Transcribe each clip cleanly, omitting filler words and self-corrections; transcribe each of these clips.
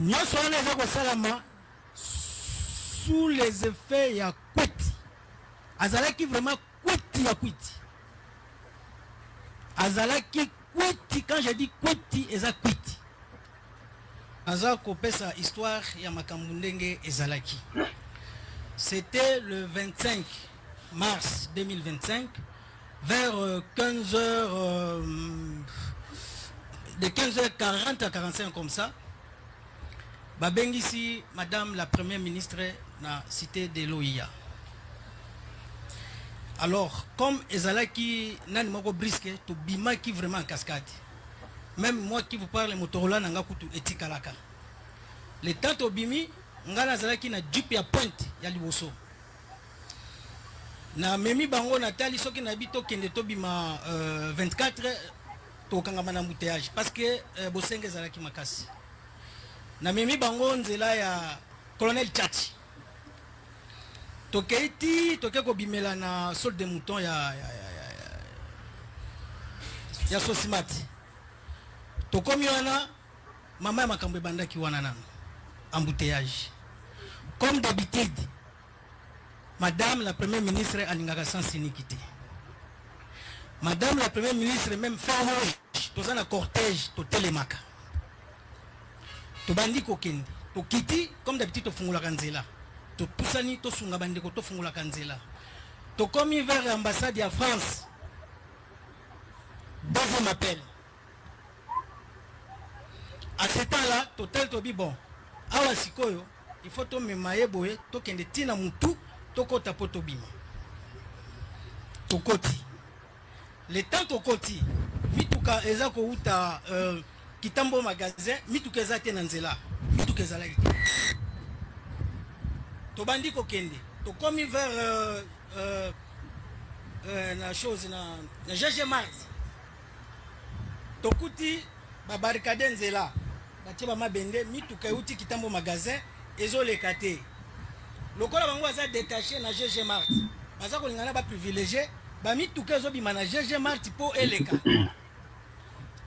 nyonso wana eza kosalama sous les effets ya kwiti. Azalaki vraiment kwiti ya kwiti. Azalaki kwiti, quand je dis kwiti eza kwiti. Aza kopesa histoire ya makambo ndenge ezalaki. C'était le 25 mars 2025 vers 15h de 15h40 à 45 comme ça. Babengisi madame la première ministre na cité de l'OIA. Alors comme ezalaki nani moko brisque to bima qui vraiment en cascade. Même moi qui vous parle Motorola nanga kutu etikalaka. Le temps to bimi ngana zalaki na jeep ya pointe ya liboso. Na memi bango na tali soki na bito kende to bima 24 to kangama na embouteillage parce que bosenge zalaki makasi. Na memi bango nzela ya colonel Tchachi. Tokeiti toke ko bimela na sol de mouton ya Sosimati. Tokomi wana mama ya makambo bandaki wana nana embouteillage. Comme d'habitude, madame la première ministre alingaka sans iniquité. Madame la première ministre même fait rouge, toza na cortège to telemaka. To bandi kokende, to kiti comme d'habitude to fungula kanzela. To pusani to sunga bandeko to fungula kanzela. To komi vers l'ambassade de France. Deuxième appel. À ce temps-là, total to bi bon. Awa sikoyo, il faut to memaye boye, to kende tina mutu, to kota poto bima. To koti. Le temps to koti, mituka eza ko uta kitambo magasin, mituka eza te nanzela, mituka eza la ite. To bandi ko kende, to komi vers na chose na GG Mart. To kuti ba barricade nzela. Batiba mabende mituka uti kitambo magasin ezoleka te. Lokola bango aza détaché na GG Mart. Baza ko lingana ba privilégié ba mituka ezobima na GG Mart po eleka.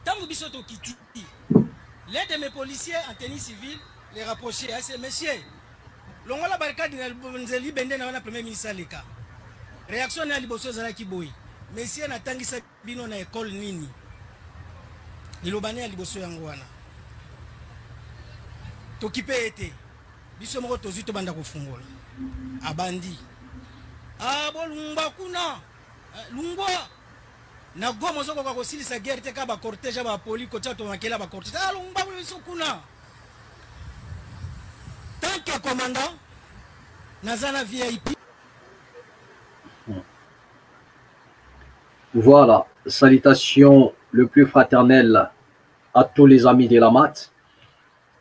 Tango biso to kiti. L'un de mes policiers en tenue civile les rapprocher à ces messieurs. Longola barricade na nzeli bende na wana premier ministre leka. Réaction na liboso zala kiboyi. Messieurs natangisa bino na école nini? Lilobane ya liboso yango wana. Tokipe ete biso moko tozi to banda kofungola abandi abo lumba kuna lungwa na gomo zoko kwa kosilisa guerre te ka ba cortège ba poli ko tsato makela ba cortège lumba biso kuna tant que commandant nazana VIP. Voilà, salutations le plus fraternel à tous les amis de la MAT.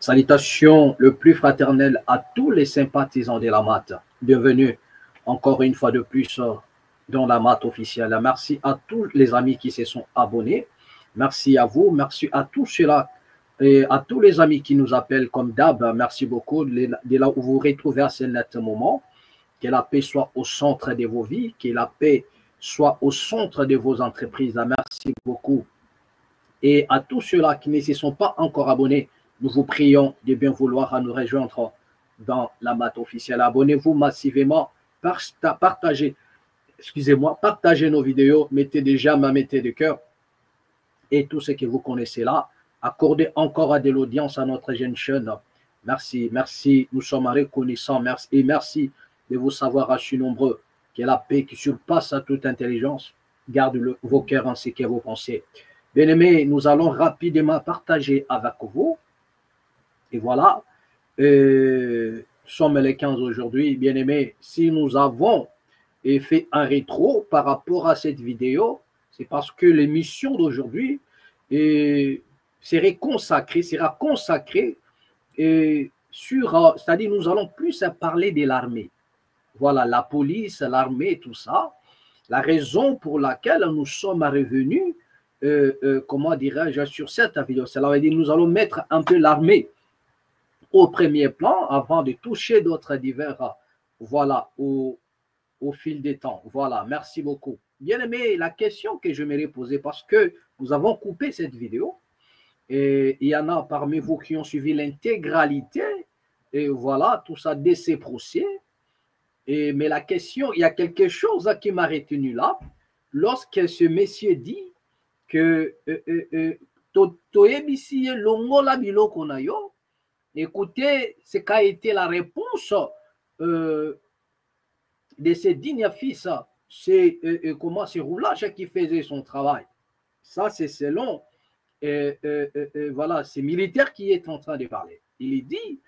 Salutations le plus fraternel à tous les sympathisants de la MAT. Bienvenue encore une fois de plus dans la MAT officielle. Merci à tous les amis qui se sont abonnés. Merci à vous. Merci à tous ceux-là et à tous les amis qui nous appellent comme d'hab. Merci beaucoup de là où vous vous retrouvez à ce net moment. Que la paix soit au centre de vos vies. Que la paix soit au centre de vos entreprises. Merci beaucoup. Et à tous ceux-là qui ne se sont pas encore abonnés, nous vous prions de bien vouloir à nous rejoindre dans la MAT officielle. Abonnez-vous massivement, partagez nos vidéos, mettez des j'aime, mettez des cœurs. Et tout ce que vous connaissez là, accordez encore de l'audience à notre jeune chaîne. Merci, merci, nous sommes reconnaissants, merci, et merci de vous savoir assis nombreux. Que la paix qui surpasse à toute intelligence garde vos cœurs ainsi que vos pensées. Bien-aimés, nous allons rapidement partager avec vous. Et voilà, nous sommes les 15 aujourd'hui. Bien-aimés, si nous avons fait un rétro par rapport à cette vidéo, c'est parce que l'émission d'aujourd'hui sera consacrée sur, c'est-à-dire nous allons plus parler de l'armée. Voilà, la police, l'armée, tout ça. La raison pour laquelle nous sommes revenus, comment dirais-je, sur cette vidéo, cela veut dire nous allons mettre un peu l'armée au premier plan avant de toucher d'autres divers, voilà, au fil des temps. Voilà, merci beaucoup. Bien aimé, la question que je m'aimerais poser, parce que nous avons coupé cette vidéo, Et il y en a parmi vous qui ont suivi l'intégralité, et voilà, tout ça dès ces procès. Mais la question, il y a quelque chose qui m'a retenu là, lorsque ce monsieur dit que écoutez, ce qu'a été la réponse de ces dignes fils, c'est comment ce roulage qui faisait son travail. Ça, c'est selon voilà, c'est militaire qui est en train de parler. Il dit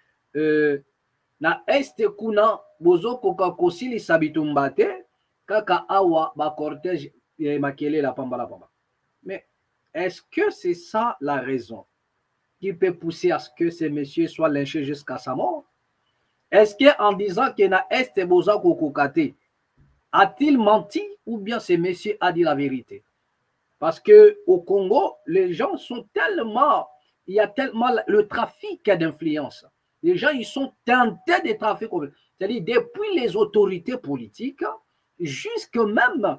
na este kuna bozo koka kosili sabitumbate kaka awa ba cortège makele la pamba la pamba. Mais est-ce que c'est ça la raison qui peut pousser à ce que ces messieurs soient lynchés jusqu'à sa mort? Est-ce qu'en disant que na este boza kokokate a-t-il menti ou bien ces messieurs a dit la vérité? Parce qu'au Congo, les gens sont tellement, il y a tellement le trafic d'influence. Les gens, ils sont tentés de trafic. C'est-à-dire, depuis les autorités politiques, jusque même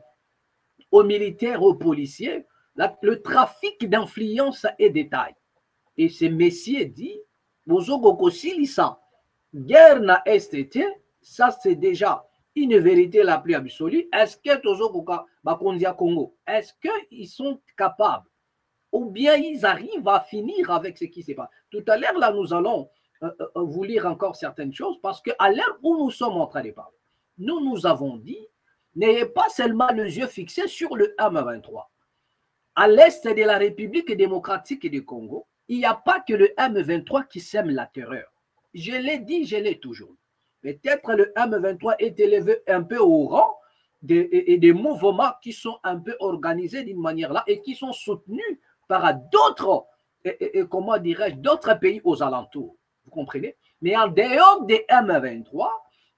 aux militaires, aux policiers, le trafic d'influence est détail. Et ce messieurs dit, guerre na STT, ça c'est déjà une vérité la plus absolue. Est-ce que Congo, est-ce qu'ils sont capables ou bien ils arrivent à finir avec ce qui se passe? Tout à l'heure, là, nous allons vous lire encore certaines choses parce qu'à l'heure où nous sommes en train de parler, nous avons dit, n'ayez pas seulement les yeux fixés sur le M23. À l'est de la République démocratique du Congo, il n'y a pas que le M23 qui sème la terreur. Je l'ai dit, je l'ai toujours dit. Peut-être le M23 est élevé un peu au rang des mouvements qui sont un peu organisés d'une manière là et qui sont soutenus par d'autres, comment dirais-je, d'autres pays aux alentours. Vous comprenez? Mais en dehors des M23,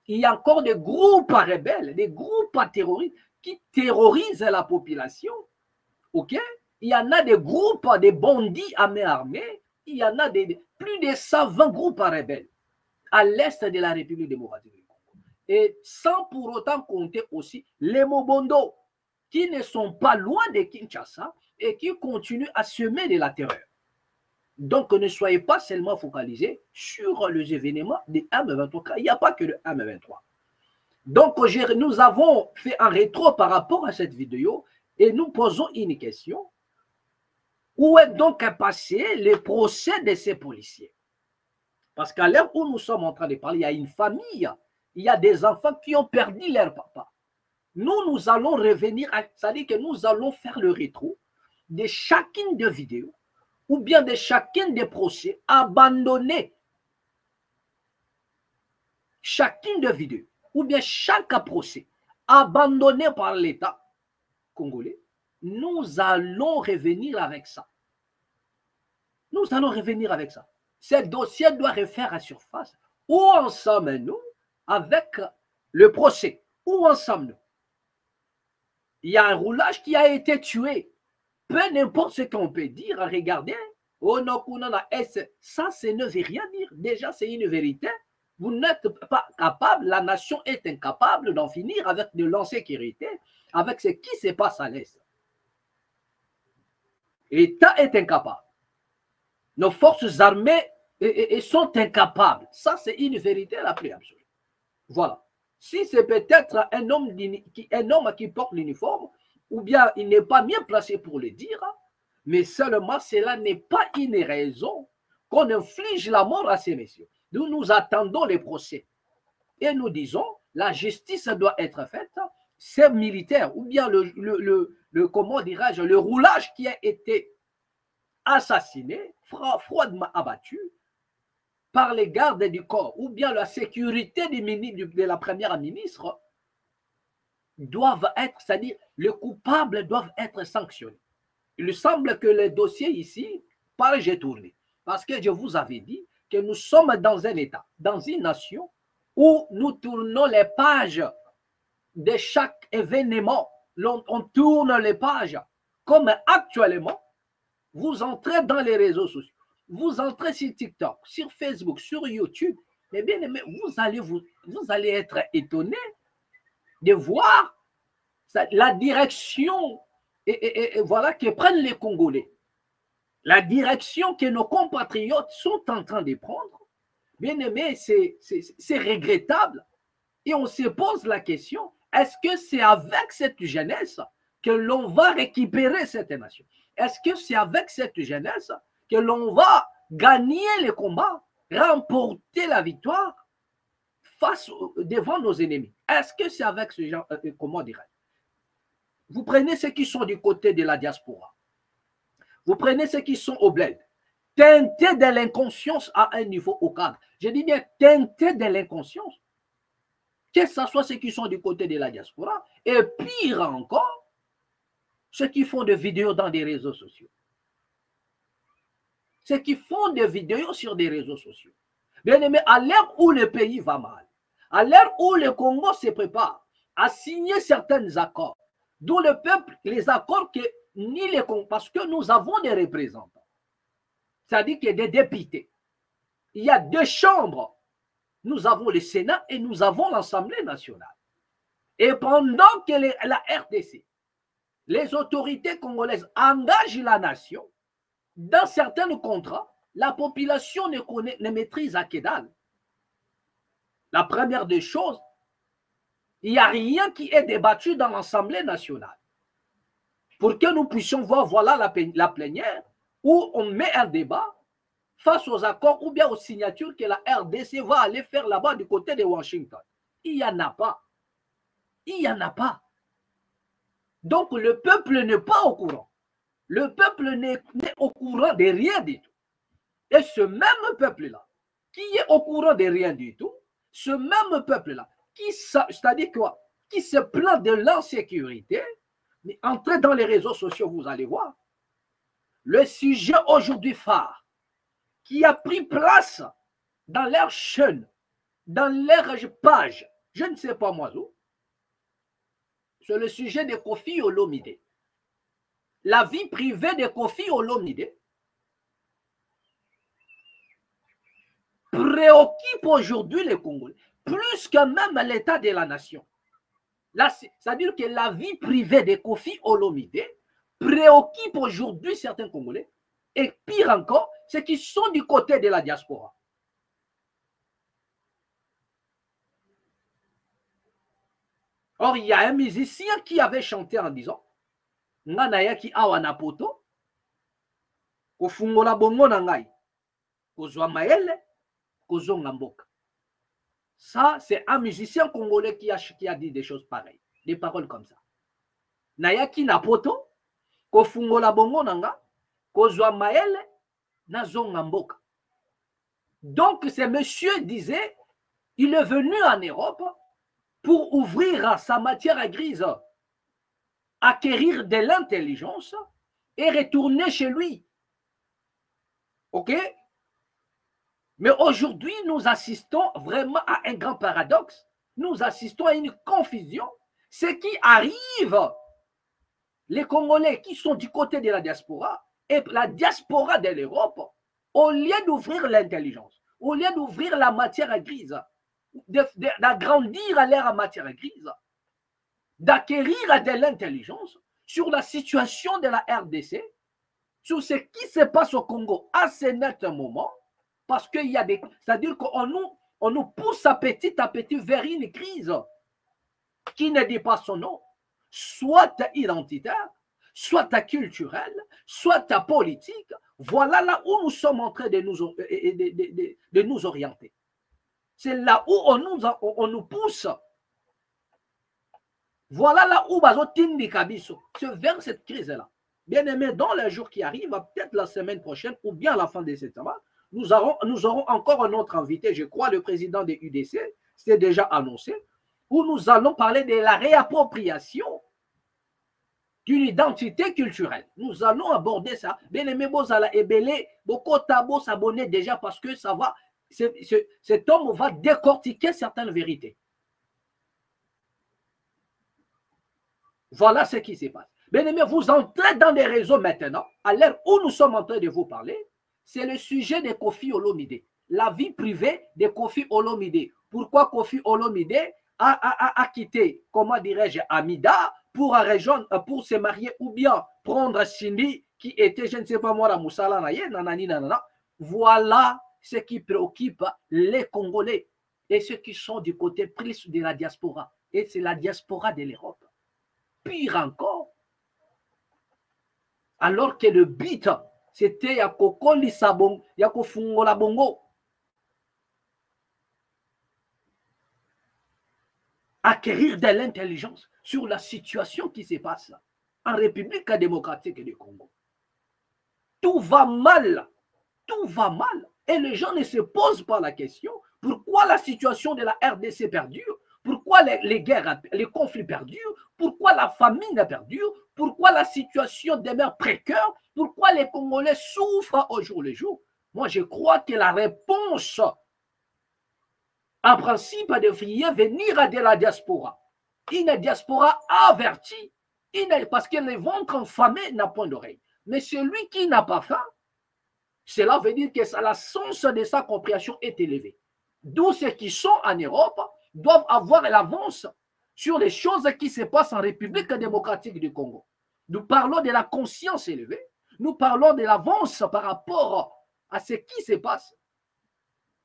il y a encore des groupes rebelles, des groupes terroristes qui terrorisent la population. OK? Il y en a des groupes, des bandits à main armée, il y en a plus de 120 groupes rebelles à l'est de la République démocratique du Congo. Et sans pour autant compter aussi les Mobondo, qui ne sont pas loin de Kinshasa et qui continuent à semer de la terreur. Donc, ne soyez pas seulement focalisés sur les événements des M23. Il n'y a pas que le M23. Donc, nous avons fait un rétro par rapport à cette vidéo et nous posons une question. Où est donc passé le procès de ces policiers? Parce qu'à l'heure où nous sommes en train de parler, il y a une famille, il y a des enfants qui ont perdu leur papa. Nous allons revenir, c'est-à-dire que nous allons faire le rétro de chacune des vidéos ou bien de chacun des procès abandonnés. Chacune des vidéos ou bien chaque procès abandonné par l'État congolais, nous allons revenir avec ça. Nous allons revenir avec ça. Ce dossier doit refaire à surface. Où en sommes-nous avec le procès? Où en sommes-nous? Il y a un roulage qui a été tué. Peu importe ce qu'on peut dire, regardez. Oh non, ça, ça ne veut rien dire. Déjà, c'est une vérité. Vous n'êtes pas capable, la nation est incapable d'en finir avec de l'insécurité, avec ce qui se passe à l'Est. L'État est incapable. Nos forces armées sont incapables. Ça, c'est une vérité la plus absolue. Voilà. Si c'est peut-être un homme qui porte l'uniforme, ou bien il n'est pas bien placé pour le dire, mais seulement cela n'est pas une raison qu'on inflige la mort à ces messieurs. Nous attendons les procès. Et nous disons, la justice doit être faite. Ces militaires, ou bien comment dirais-je, le roulage qui a été assassiné, froidement abattu par les gardes du corps, ou bien la sécurité de la première ministre, doivent être, c'est-à-dire les coupables doivent être sanctionnés. Il semble que les dossiers ici, j'ai tourné. Parce que je vous avais dit que nous sommes dans un État, dans une nation, où nous tournons les pages de chaque événement. On tourne les pages. Comme actuellement, vous entrez dans les réseaux sociaux. Vous entrez sur TikTok, sur Facebook, sur YouTube. Mais bien aimé, vous allez être étonné de voir la direction et voilà que prennent les Congolais. la direction que nos compatriotes sont en train de prendre, bien aimé, c'est regrettable. Et on se pose la question, est-ce que c'est avec cette jeunesse que l'on va récupérer cette nation? Est-ce que c'est avec cette jeunesse que l'on va gagner le combat, remporter la victoire devant nos ennemis? Est-ce que c'est avec ce genre, comment dirais-je? Vous prenez ceux qui sont du côté de la diaspora. Vous prenez ceux qui sont au bled. Teintés de l'inconscience à un niveau au cadre. Je dis bien teintés de l'inconscience. Que ce soit ceux qui sont du côté de la diaspora, et pire encore, ceux qui font des vidéos dans des réseaux sociaux. Ceux qui font des vidéos sur des réseaux sociaux. Bien aimé, à l'heure où le pays va mal, à l'heure où le Congo se prépare à signer certains accords, d'où le peuple, les accords que ni les Congos, parce que nous avons des représentants, c'est-à-dire qu'il y a des députés. Il y a deux chambres. Nous avons le Sénat et nous avons l'Assemblée nationale. Et pendant que la RDC, les autorités congolaises engagent la nation dans certains contrats, la population ne maîtrise à que dalle. La première des choses, il n'y a rien qui est débattu dans l'Assemblée nationale. Pour que nous puissions voir, voilà la plénière où on met un débat face aux accords ou bien aux signatures que la RDC va aller faire là-bas du côté de Washington. Il n'y en a pas. Il n'y en a pas. Donc le peuple n'est pas au courant. Le peuple n'est au courant de rien du tout. Et ce même peuple-là, qui est au courant de rien du tout, ce même peuple-là, c'est-à-dire quoi, qui se plaint de l'insécurité, mais entrez dans les réseaux sociaux, vous allez voir. Le sujet aujourd'hui phare, qui a pris place dans leur chaîne, dans leur page, je ne sais pas moi où, c'est le sujet de Koffi Olomide. La vie privée de Koffi Olomide préoccupe aujourd'hui les Congolais, plus que même l'état de la nation. C'est-à-dire que la vie privée de Koffi Olomide préoccupe aujourd'hui certains Congolais, et pire encore, ceux qui sont du côté de la diaspora. Or, il y a un musicien qui avait chanté en disant Nanayaki awana poto, kofungola bongo na ngai, kozwa maele, kozonga mboka. Ça, c'est un musicien congolais qui a dit des choses pareilles, des paroles comme ça. Nayaki na poto, kofungola bongo na ngai, kozwa maele, nazonga mboka. Donc, ce monsieur disait, il est venu en Europe pour ouvrir sa matière grise, acquérir de l'intelligence et retourner chez lui. OK? Mais aujourd'hui, nous assistons vraiment à un grand paradoxe. Nous assistons à une confusion. Ce qui arrive, les Congolais qui sont du côté de la diaspora et la diaspora de l'Europe, au lieu d'ouvrir l'intelligence, au lieu d'ouvrir la matière grise, d'agrandir à l'air en matière grise, d'acquérir de l'intelligence sur la situation de la RDC, sur ce qui se passe au Congo à ce net moment, parce qu'il y a des... C'est-à-dire qu'on nous pousse à petit vers une crise qui ne dit pas son nom, soit identitaire, soit culturelle, soit politique. Voilà là où nous sommes en train de nous orienter. C'est là où on nous pousse. Voilà là où c'est vers cette crise-là. Bien aimé, dans les jours qui arrivent, peut-être la semaine prochaine ou bien à la fin de cette semaine, nous aurons encore un autre invité, je crois, le président de UDC, c'est déjà annoncé, où nous allons parler de la réappropriation d'une identité culturelle. Nous allons aborder ça. Bien aimé, Bozala Ebele, Bokotabo s'abonner déjà parce que ça va, cet homme va décortiquer certaines vérités. Voilà ce qui se passe. Bien aimé, vous entrez dans des réseaux maintenant, à l'heure où nous sommes en train de vous parler, c'est le sujet de Koffi Olomide, la vie privée de Koffi Olomide. Pourquoi Koffi Olomide a quitté, comment dirais-je, Amida pour se marier ou bien prendre Cindy qui était, je ne sais pas moi, la Moussala, nanani, nanana. Voilà ce qui préoccupe les Congolais et ceux qui sont du côté plus de la diaspora. Et c'est la diaspora de l'Europe. Pire encore, alors que le but, c'était Yakokoli Sabon, Yakofungola Bongo. Acquérir de l'intelligence sur la situation qui se passe en République démocratique du Congo. Tout va mal. Tout va mal. Et les gens ne se posent pas la question pourquoi la situation de la RDC perdure, pourquoi les guerres, les conflits perdurent, pourquoi la famine perdure, pourquoi la situation demeure précaire, pourquoi les Congolais souffrent au jour le jour. Moi, je crois que la réponse, en principe, devrait venir de la diaspora. Une diaspora avertie, parce que le ventre enfamé n'a point d'oreille. Mais celui qui n'a pas faim, cela veut dire que la sens de sa compréhension est élevée. D'où ceux qui sont en Europe doivent avoir l'avance sur les choses qui se passent en République démocratique du Congo. Nous parlons de la conscience élevée, nous parlons de l'avance par rapport à ce qui se passe.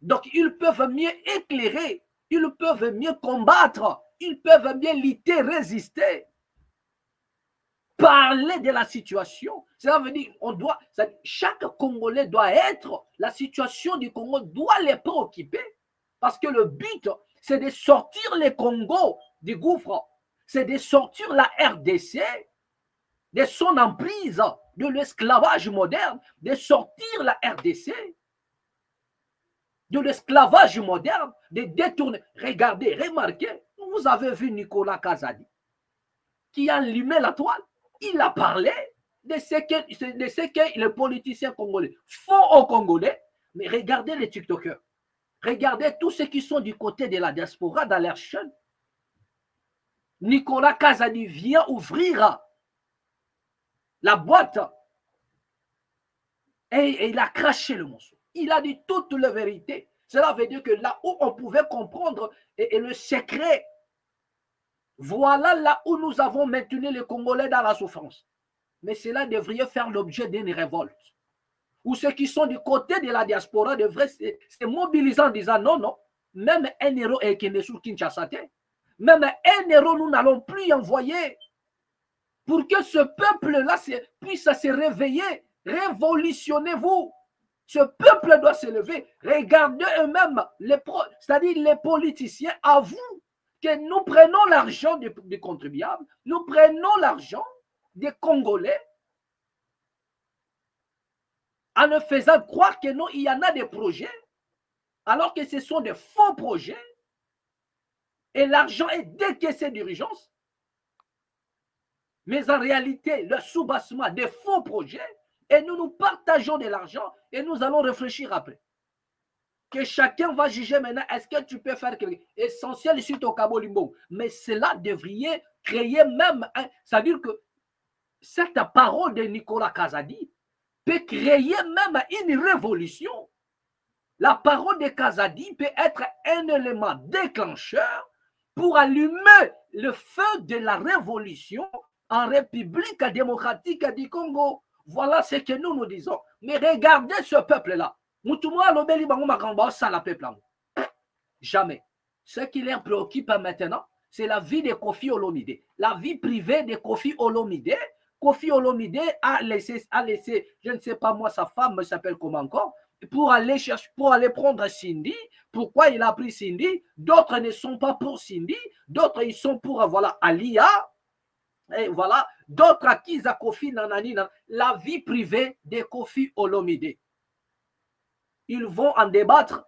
Donc, ils peuvent mieux éclairer, ils peuvent mieux combattre, ils peuvent mieux lutter, résister. Parler de la situation, cela veut dire chaque Congolais doit être, la situation du Congo doit les préoccuper, parce que le but, c'est de sortir le Congo du gouffre, c'est de sortir la RDC de son emprise, de l'esclavage moderne, de sortir la RDC de l'esclavage moderne, de détourner. Regardez, remarquez, vous avez vu Nicolas Kazadi, qui a allumé la toile. Il a parlé de ce que les politiciens congolais font aux Congolais. Mais regardez les TikTokers. Regardez tous ceux qui sont du côté de la diaspora dans leur chaîne. Nicolas Kazadi vient ouvrir la boîte et il a craché le morceau. Il a dit toute la vérité. Cela veut dire que là où on pouvait comprendre et le secret, voilà là où nous avons maintenu les Congolais dans la souffrance. Mais cela devrait faire l'objet d'une révolte. Ou ceux qui sont du côté de la diaspora devraient se mobiliser en disant non, non, même un héros est sur Kinshasa, même un héros nous n'allons plus envoyer pour que ce peuple-là puisse se réveiller. Révolutionnez-vous. Ce peuple doit se lever. Regardez eux-mêmes, c'est-à-dire les politiciens avouent que nous prenons l'argent des contribuables, nous prenons l'argent des Congolais en ne faisant croire que non, il y en a des projets, alors que ce sont des faux projets et l'argent est décaissé d'urgence. Mais en réalité, le soubassement des faux projets, et nous partageons de l'argent et nous allons réfléchir après. Que chacun va juger maintenant, est-ce que tu peux faire quelque chose essentiel suite au Cabo Limbo. Mais cela devrait créer même, c'est-à-dire que cette parole de Nicolas Kazadi peut créer même une révolution. La parole de Kazadi peut être un élément déclencheur pour allumer le feu de la révolution en République démocratique du Congo. Voilà ce que nous disons. Mais regardez ce peuple-là. Jamais. Ce qui les préoccupe maintenant, c'est la vie de Kofi Olomide. La vie privée de Kofi Olomide. Kofi Olomide a laissé, je ne sais pas moi, sa femme s'appelle comment encore, pour aller chercher, pour aller prendre Cindy. Pourquoi il a pris Cindy? D'autres ne sont pas pour Cindy. D'autres, ils sont pour, voilà, Alia. Et voilà, d'autres acquis à Kofi Nanani, la vie privée de Kofi Olomide. Ils vont en débattre.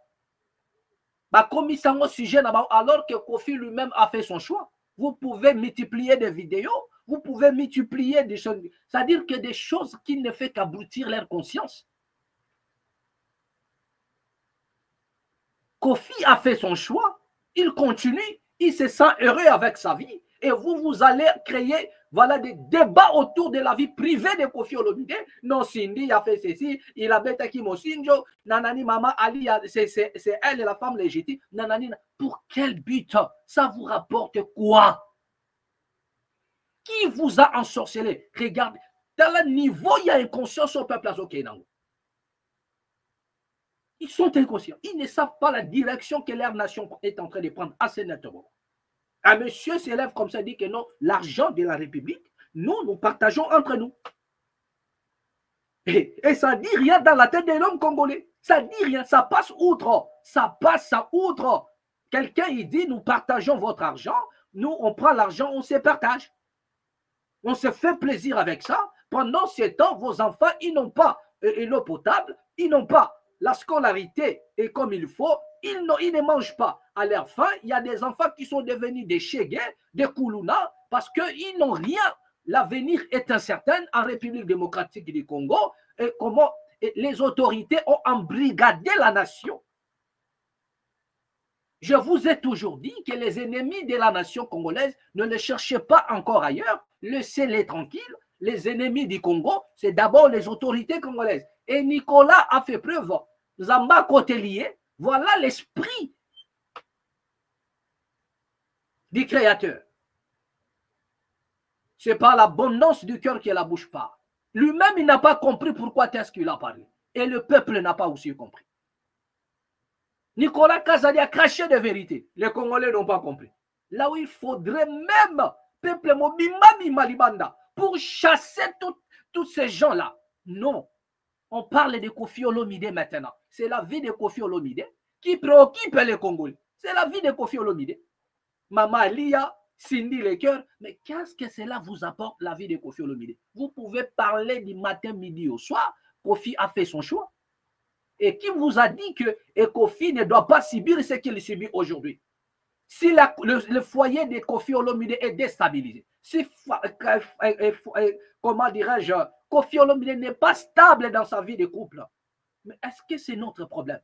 Comme ils sont au sujet, alors que Kofi lui-même a fait son choix. Vous pouvez multiplier des vidéos, vous pouvez multiplier des choses. C'est-à-dire que des choses qui ne font qu'abrutir leur conscience. Kofi a fait son choix, il continue, il se sent heureux avec sa vie. Et vous allez créer, voilà, des débats autour de la vie privée de Kofi Olomide. Non, Cindy a fait ceci, il a bêta Kimo Sinjo, Nanani Mama Ali, c'est elle la femme légitime. Nanani, pour quel but? Ça vous rapporte quoi? Qui vous a ensorcelé? Regardez, tel niveau, il y a inconscience au peuple azokénango. Ils sont inconscients. Ils ne savent pas la direction que leur nation est en train de prendre assez nettement. Un monsieur s'élève comme ça, dit que non, l'argent de la République, nous partageons entre nous. Et ça ne dit rien dans la tête de l'homme congolais. Ça ne dit rien, ça passe outre. Ça passe outre. Quelqu'un, il dit, nous partageons votre argent, nous, on prend l'argent, on se partage. On se fait plaisir avec ça. Pendant ce temps, vos enfants, ils n'ont pas l'eau potable, ils n'ont pas la scolarité et comme il faut, ils ne mangent pas. À leur fin, il y a des enfants qui sont devenus des Chégués, des Koulouna, parce qu'ils n'ont rien. L'avenir est incertain en République démocratique du Congo. Et comment les autorités ont embrigadé la nation. Je vous ai toujours dit que les ennemis de la nation congolaise, ne les cherchez pas encore ailleurs, laissez-les tranquilles. Les ennemis du Congo, c'est d'abord les autorités congolaises. Et Nicolas a fait preuve. Zamba Kotelier, voilà l'esprit du Créateur. C'est par l'abondance du cœur que la bouche parle. Lui-même, il n'a pas compris pourquoi est-ce qu'il a parlé. Et le peuple n'a pas aussi compris. Nicolas Kazadi a craché de vérité. Les Congolais n'ont pas compris. Là où il faudrait même, peuple Mobimami Malibanda, pour chasser tous ces gens-là. Non. On parle de Kofi Olomide maintenant. C'est la vie de Kofi Olomide qui préoccupe les Congolais. C'est la vie de Kofi Olomide. Maman Lia, Cindy le cœur. Mais qu'est-ce que cela vous apporte, la vie de Kofi Olomide? Vous pouvez parler du matin, midi au soir. Kofi a fait son choix. Et qui vous a dit que Kofi ne doit pas subir ce qu'il subit aujourd'hui? Si le foyer de Kofi Olomide est déstabilisé, si, comment dirais-je, Kofi Olomide n'est pas stable dans sa vie de couple, mais est-ce que c'est notre problème?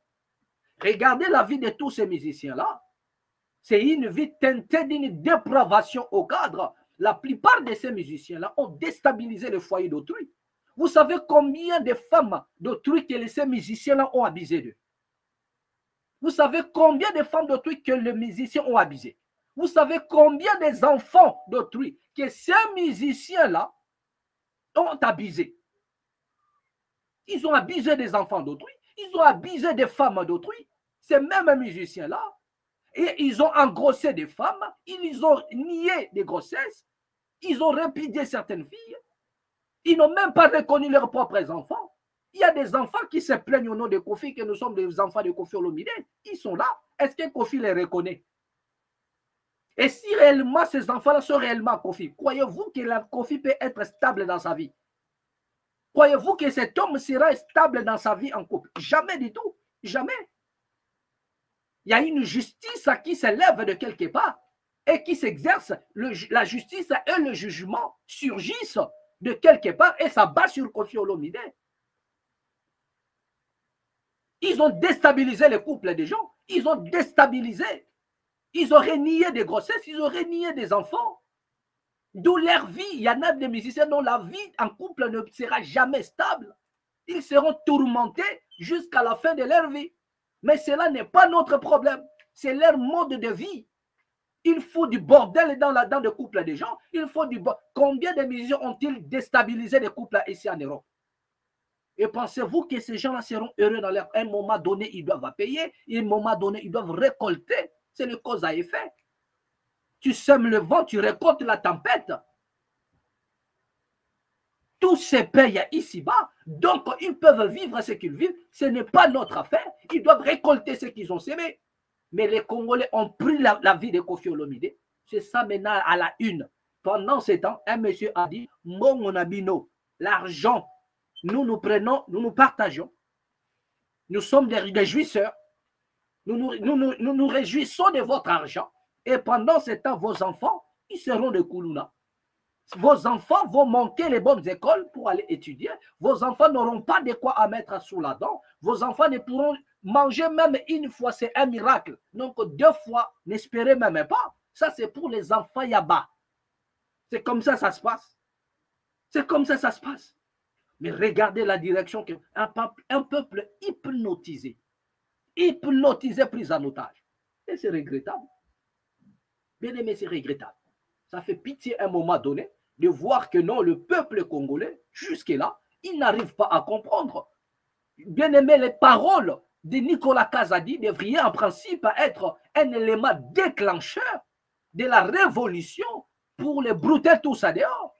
Regardez la vie de tous ces musiciens-là. C'est une vie teintée d'une dépravation au cadre. La plupart de ces musiciens-là ont déstabilisé le foyer d'autrui. Vous savez combien de femmes d'autrui que ces musiciens-là ont abusé d'eux? Vous savez combien de femmes d'autrui que les musiciens ont abusé? Vous savez combien des enfants d'autrui que ces musiciens-là ont abusé? Ils ont abusé des enfants d'autrui, ils ont abusé des femmes d'autrui. Ces mêmes musiciens-là, et ils ont engrossé des femmes, ils ont nié des grossesses, ils ont répudié certaines filles, ils n'ont même pas reconnu leurs propres enfants. Il y a des enfants qui se plaignent au nom de Kofi que nous sommes des enfants de Kofi Olomide. Ils sont là. Est-ce que Kofi les reconnaît? Et si réellement ces enfants-là sont réellement Kofi, croyez-vous que la Kofi peut être stable dans sa vie? Croyez-vous que cet homme sera stable dans sa vie en couple? Jamais du tout. Jamais. Il y a une justice qui s'élève de quelque part et qui s'exerce. La justice et le jugement surgissent de quelque part et ça bat sur Kofi Olomide. Ils ont déstabilisé les couples des gens. Ils ont déstabilisé. Ils ont renié des grossesses. Ils ont renié des enfants. D'où leur vie. Il y en a des musiciens dont la vie en couple ne sera jamais stable. Ils seront tourmentés jusqu'à la fin de leur vie. Mais cela n'est pas notre problème. C'est leur mode de vie. Il faut du bordel dans le couple des gens. Il faut du bordel. Combien de musiciens ont-ils déstabilisé les couples ici en Europe? Et pensez-vous que ces gens-là seront heureux dans leur... À un moment donné, ils doivent payer. À un moment donné, ils doivent récolter. C'est le cause à effet. Tu sèmes le vent, tu récoltes la tempête. Tout se paye ici-bas. Donc, ils peuvent vivre ce qu'ils vivent. Ce n'est pas notre affaire. Ils doivent récolter ce qu'ils ont sémé. Mais les Congolais ont pris la vie de Kofi Olomide. C'est ça maintenant à la une. Pendant ce temps, un monsieur a dit, mon abino, l'argent, nous prenons, nous partageons. Nous sommes des jouisseurs. Nous nous réjouissons de votre argent. Et pendant ce temps, vos enfants, ils seront de Koulouna. Vos enfants vont manquer les bonnes écoles pour aller étudier. Vos enfants n'auront pas de quoi à mettre sous la dent. Vos enfants ne pourront manger même une fois. C'est un miracle. Donc, 2 fois, n'espérez même pas. Ça, c'est pour les enfants Yaba. C'est comme ça ça se passe. C'est comme ça ça se passe. Mais regardez la direction qu'un peuple hypnotisé, pris en otage. Et c'est regrettable. Bien aimé, c'est regrettable. Ça fait pitié à un moment donné de voir que non, le peuple congolais, jusque-là, il n'arrive pas à comprendre. Bien aimé, les paroles de Nicolas Kazadi devraient en principe être un élément déclencheur de la révolution pour les brouter tout ça dehors.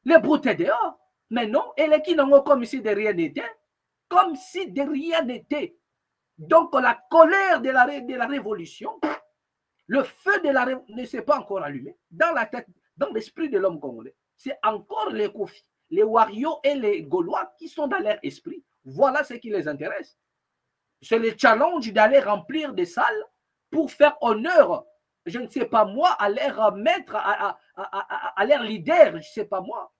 Les brouter dehors. Mais non, et les qui n'ont comme si de rien n'était. Comme si de rien n'était. Donc la colère de la révolution, le feu de la révolution ne s'est pas encore allumé dans la tête, dans l'esprit de l'homme congolais. C'est encore les Kofi, les Wario et les Gaulois qui sont dans leur esprit. Voilà ce qui les intéresse. C'est le challenge d'aller remplir des salles pour faire honneur, je ne sais pas moi, à leur maître, à leur leader, je ne sais pas moi.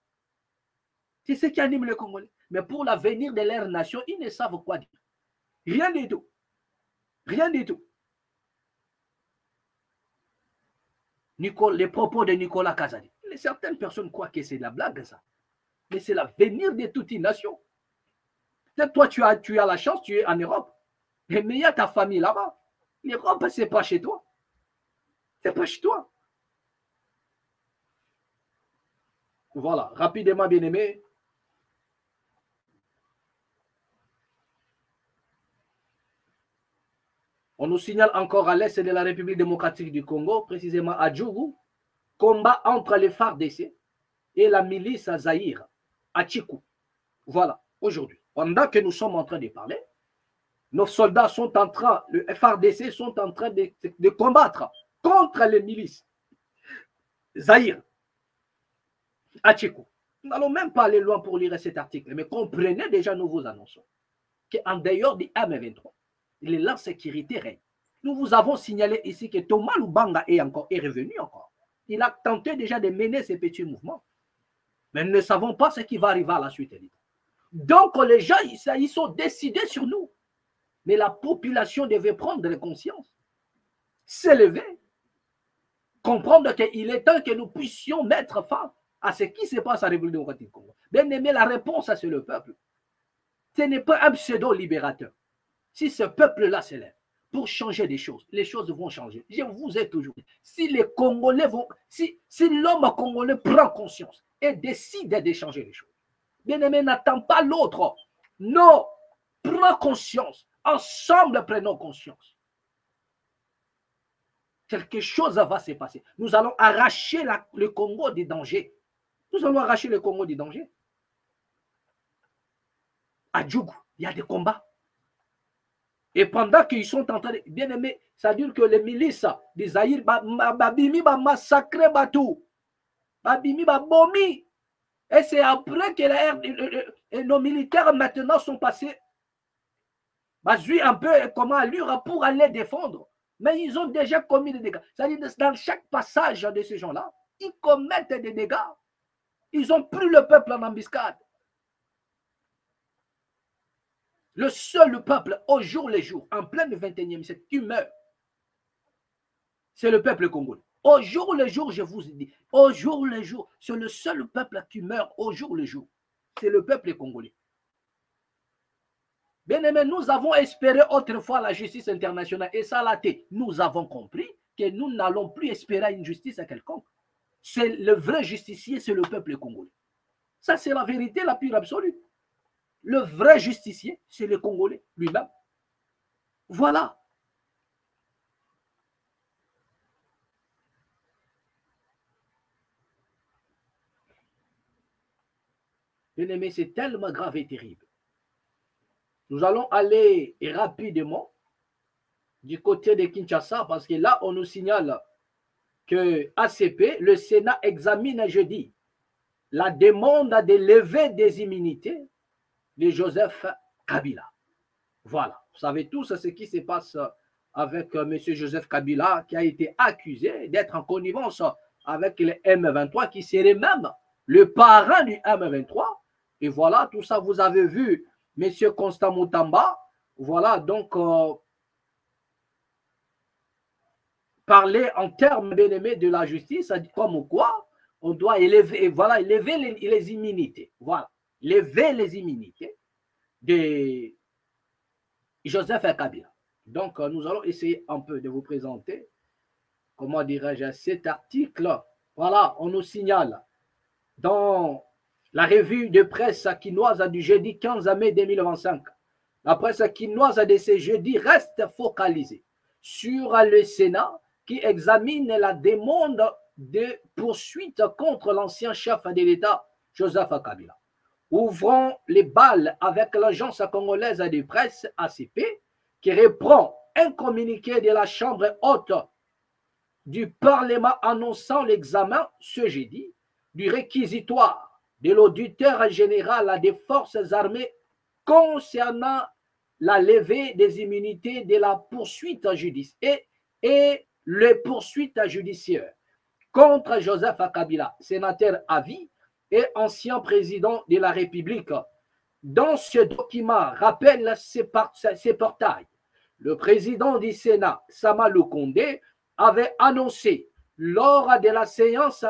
C'est ce qui anime les Congolais. Mais pour l'avenir de leur nation, ils ne savent quoi dire. Rien du tout. Rien du tout. Les propos de Nicolas Kazadi. Certaines personnes croient que c'est de la blague, ça. Mais c'est l'avenir de toute une nation. Peut-être toi, tu as la chance, tu es en Europe. Mais il y a ta famille là-bas. L'Europe, ce n'est pas chez toi. Ce n'est pas chez toi. Voilà, rapidement, bien aimé. On nous signale encore à l'est de la République démocratique du Congo, précisément à Djougou, combat entre les FARDC et la milice à Zaïre, à Tchikou. Voilà, aujourd'hui. Pendant que nous sommes en train de parler, nos soldats sont en train, le FARDC sont en train de combattre contre les milices. Zaïre, à Tchikou. Nous n'allons même pas aller loin pour lire cet article, mais comprenez déjà, nous vous annonçons qu'en dehors du M23, l'insécurité règne. Nous vous avons signalé ici que Thomas Lubanga est revenu encore. Il a tenté déjà de mener ces petits mouvements. Mais nous ne savons pas ce qui va arriver à la suite. Donc les gens, ils sont décidés sur nous. Mais la population devait prendre conscience, s'élever, comprendre qu'il est temps que nous puissions mettre fin à ce qui se passe à la République démocratique du Congo. Bien aimé, la réponse, c'est le peuple. Ce n'est pas un pseudo-libérateur. Si ce peuple-là s'élève pour changer des choses, les choses vont changer. Je vous ai toujours dit, si les Congolais vont, si l'homme congolais prend conscience et décide de changer les choses, bien aimé, n'attends pas l'autre. Non, prends conscience. Ensemble, prenons conscience. Quelque chose va se passer. Nous allons arracher le Congo des dangers. Nous allons arracher le Congo des dangers. À Djougou, il y a des combats. Et pendant qu'ils sont en train de... Bien aimé, ça veut dire que les milices des Zaïre, babimi, massacré Batou. Babimi, bomi. Et c'est après que nos militaires maintenant sont passés un peu comment allure pour aller défendre. Mais ils ont déjà commis des dégâts. C'est-à-dire dans chaque passage de ces gens-là, ils commettent des dégâts. Ils ont pris le peuple en embuscade. Le seul peuple, au jour le jour, en plein 21e siècle, qui meurt, c'est le peuple congolais. Au jour le jour, je vous ai dit, au jour le jour, c'est le seul peuple qui meurt au jour le jour. C'est le peuple congolais. Bien aimé, nous avons espéré autrefois la justice internationale et ça l'a été. Nous avons compris que nous n'allons plus espérer une justice à quelconque. C'est le vrai justicier, c'est le peuple congolais. Ça, c'est la vérité la plus absolue. Le vrai justicier, c'est le Congolais lui-même. Voilà. Bien aimé, c'est tellement grave et terrible. Nous allons aller rapidement du côté de Kinshasa parce que là, on nous signale que ACP, le Sénat examine jeudi la demande de lever des immunités de Joseph Kabila. Voilà. Vous savez tous ce qui se passe avec M. Joseph Kabila qui a été accusé d'être en connivence avec le M23 qui serait même le parrain du M23. Et voilà, tout ça, vous avez vu M. Constant Moutamba. Voilà, donc, parler en termes bien aimés de la justice, comme quoi on doit élever, voilà, élever les immunités. Voilà, lever les immunités de Joseph Kabila. Donc, nous allons essayer un peu de vous présenter, comment dirais-je, cet article. Voilà, on nous signale dans la revue de presse quinoise du jeudi 15 mai 2025. La presse quinoise de ce jeudi reste focalisée sur le Sénat qui examine la demande de poursuite contre l'ancien chef de l'État, Joseph Kabila. Ouvrons les balles avec l'agence congolaise de presse ACP qui reprend un communiqué de la Chambre haute du Parlement annonçant l'examen ce jeudi du réquisitoire de l'auditeur général des forces armées concernant la levée des immunités de la poursuite judiciaire et les poursuites judiciaires contre Joseph Kabila, sénateur à vie et ancien président de la République. Dans ce document, rappelle ces portails. Le président du Sénat, Samalou Kondé, avait annoncé lors de la séance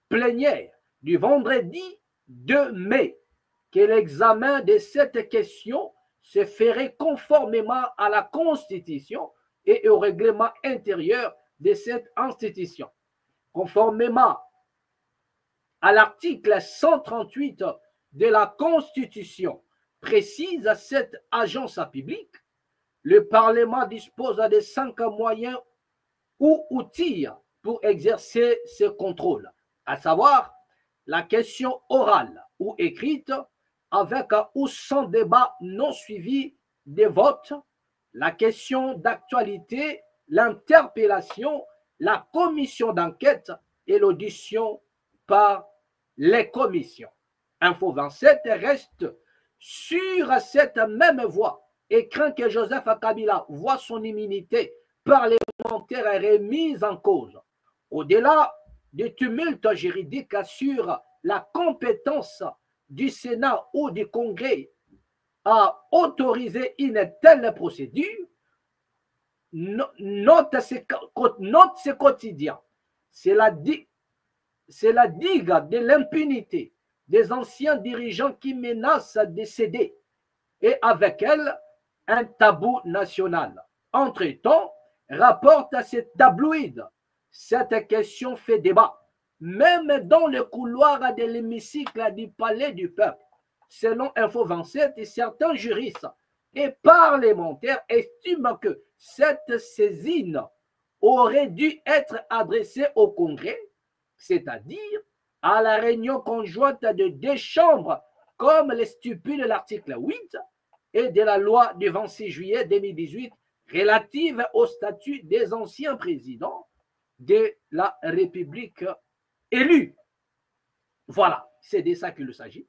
plénière du vendredi 2 mai que l'examen de cette question se ferait conformément à la Constitution et au règlement intérieur de cette institution. Conformément à l'article 138 de la Constitution, précise cette agence publique, le Parlement dispose de 5 moyens ou outils pour exercer ce contrôle, à savoir la question orale ou écrite avec ou sans débat non suivi des votes, la question d'actualité, l'interpellation, la commission d'enquête et l'audition par les commissions. Info 27 reste sur cette même voie et craint que Joseph Kabila voit son immunité parlementaire remise en cause. Au-delà du tumulte juridique sur la compétence du Sénat ou du Congrès à autoriser une telle procédure, note ce quotidien. C'est la digue de l'impunité des anciens dirigeants qui menacent de céder et avec elle un tabou national. Entre-temps, rapporte à cette tabloïd, cette question fait débat, même dans le couloir de l'hémicycle du Palais du Peuple. Selon Info 27, et certains juristes et parlementaires estiment que cette saisine aurait dû être adressée au Congrès, c'est-à-dire à la réunion conjointe de 2 chambres, comme le stipule l'article 8 et de la loi du 26 juillet 2018 relative au statut des anciens présidents de la République élus. Voilà, c'est de ça qu'il s'agit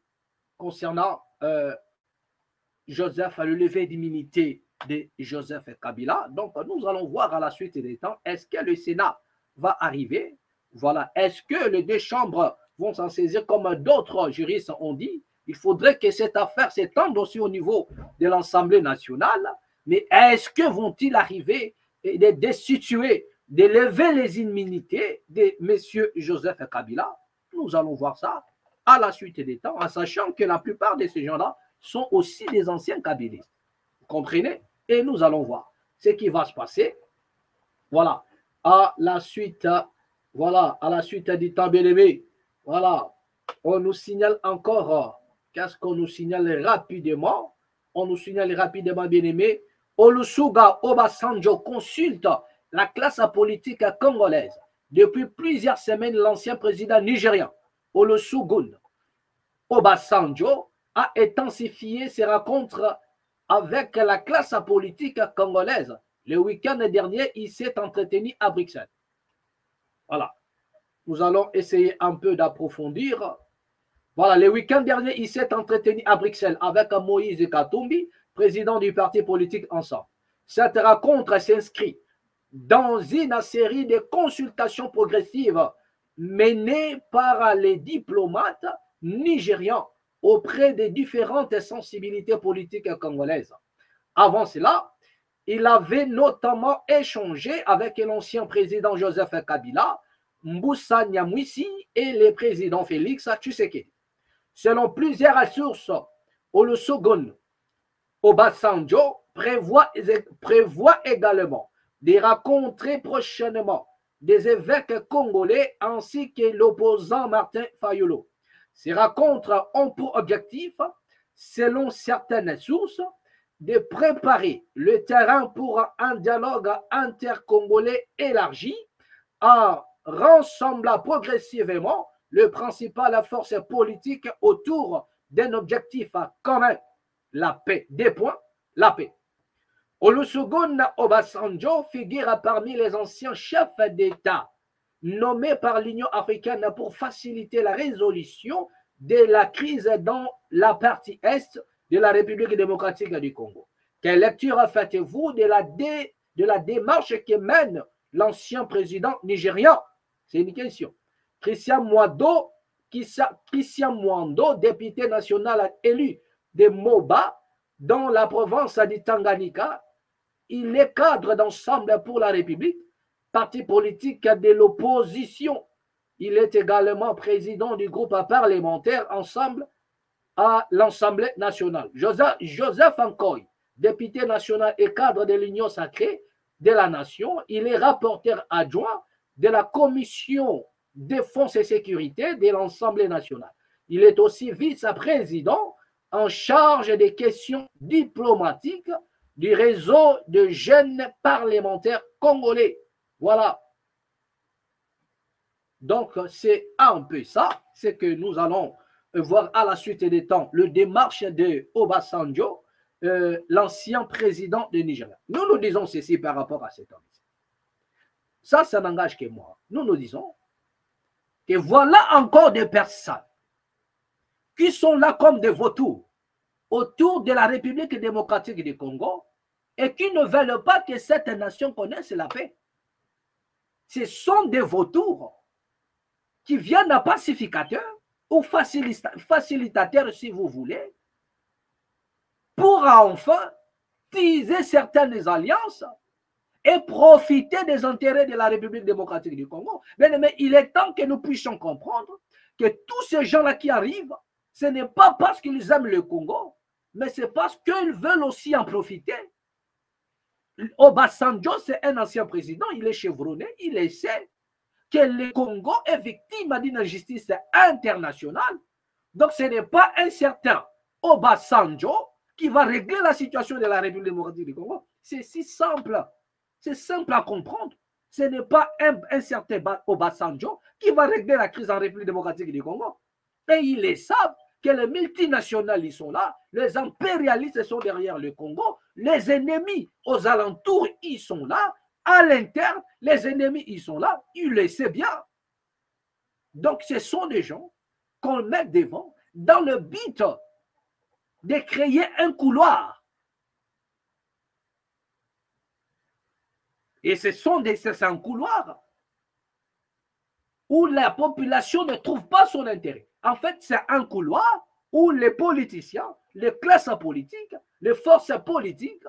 concernant Joseph, le lever d'immunité de Joseph Kabila. Donc, nous allons voir à la suite des temps, est-ce que le Sénat va arriver? Voilà, est-ce que les 2 chambres vont s'en saisir comme d'autres juristes ont dit? Il faudrait que cette affaire s'étende aussi au niveau de l'Assemblée nationale. Mais est-ce que vont-ils arriver de destituer, de lever les immunités de M. Joseph Kabila? Nous allons voir ça à la suite des temps, en sachant que la plupart de ces gens-là sont aussi des anciens kabylistes. Vous comprenez? Et nous allons voir ce qui va se passer. Voilà, à la suite du temps bien-aimé. Voilà, on nous signale encore, qu'est-ce qu'on nous signale rapidement? On nous signale rapidement, bien-aimé, Olusegun Obasanjo consulte la classe politique congolaise. Depuis plusieurs semaines, l'ancien président nigérien Olusegun Obasanjo a intensifié ses rencontres avec la classe politique congolaise. Le week-end dernier, il s'est entretenu à Bruxelles. Voilà. Nous allons essayer un peu d'approfondir. Voilà, le week-end dernier, il s'est entretenu à Bruxelles avec Moïse Katumbi, président du parti politique Ensemble. Cette rencontre s'inscrit dans une série de consultations progressives menées par les diplomates nigérians auprès des différentes sensibilités politiques congolaises. Avant cela, il avait notamment échangé avec l'ancien président Joseph Kabila, Mbusa Nyamwisi et le président Félix Tshisekedi. Selon plusieurs sources, Olusegun Obasanjo prévoit également de rencontrer prochainement des évêques congolais ainsi que l'opposant Martin Fayulu. Ces rencontres ont pour objectif, selon certaines sources, de préparer le terrain pour un dialogue intercongolais élargi en rassemblant progressivement le principal force politique autour d'un objectif commun, la paix. Des points, la paix. Olusegun Obasanjo figure parmi les anciens chefs d'État nommés par l'Union africaine pour faciliter la résolution de la crise dans la partie est de la République démocratique du Congo. Quelle lecture faites-vous de la démarche que mène l'ancien président nigérian? C'est une question. Christian Mwando, député national élu de Moba, dans la province du Tanganyika, il est cadre d'Ensemble pour la République, parti politique de l'opposition. Il est également président du groupe parlementaire Ensemble à l'Assemblée nationale. Joseph Nkoy, député national et cadre de l'Union sacrée de la Nation, il est rapporteur adjoint de la Commission défense et sécurité de l'Assemblée nationale. Il est aussi vice-président en charge des questions diplomatiques du réseau de jeunes parlementaires congolais. Voilà. Donc, c'est un peu ça, c'est que nous allons voir à la suite des temps le démarche de Obasanjo, l'ancien président de Nigeria. Nous nous disons ceci par rapport à cet homme. Ça n'engage que moi. Nous nous disons que voilà encore des personnes qui sont là comme des vautours autour de la République démocratique du Congo et qui ne veulent pas que cette nation connaisse la paix. Ce sont des vautours qui viennent à pacificateurs ou facilitateurs, si vous voulez, pour enfin teaser certaines alliances et profiter des intérêts de la République démocratique du Congo. Mais il est temps que nous puissions comprendre que tous ces gens-là qui arrivent, ce n'est pas parce qu'ils aiment le Congo, mais c'est parce qu'ils veulent aussi en profiter. Obasanjo, c'est un ancien président, il est chevronné, il sait que le Congo est victime d'une injustice internationale. Donc ce n'est pas un certain Obasanjo qui va régler la situation de la République démocratique du Congo. C'est si simple. C'est simple à comprendre. Ce n'est pas un certain Obasanjo qui va régler la crise en République démocratique du Congo. Et ils savent que les multinationales, ils sont là, les impérialistes sont derrière le Congo, les ennemis aux alentours, ils sont là, à l'interne, les ennemis, ils sont là, ils le savent bien. Donc, ce sont des gens qu'on met devant dans le but de créer un couloir. Et c'est un couloir où la population ne trouve pas son intérêt. En fait, c'est un couloir où les politiciens, les classes politiques, les forces politiques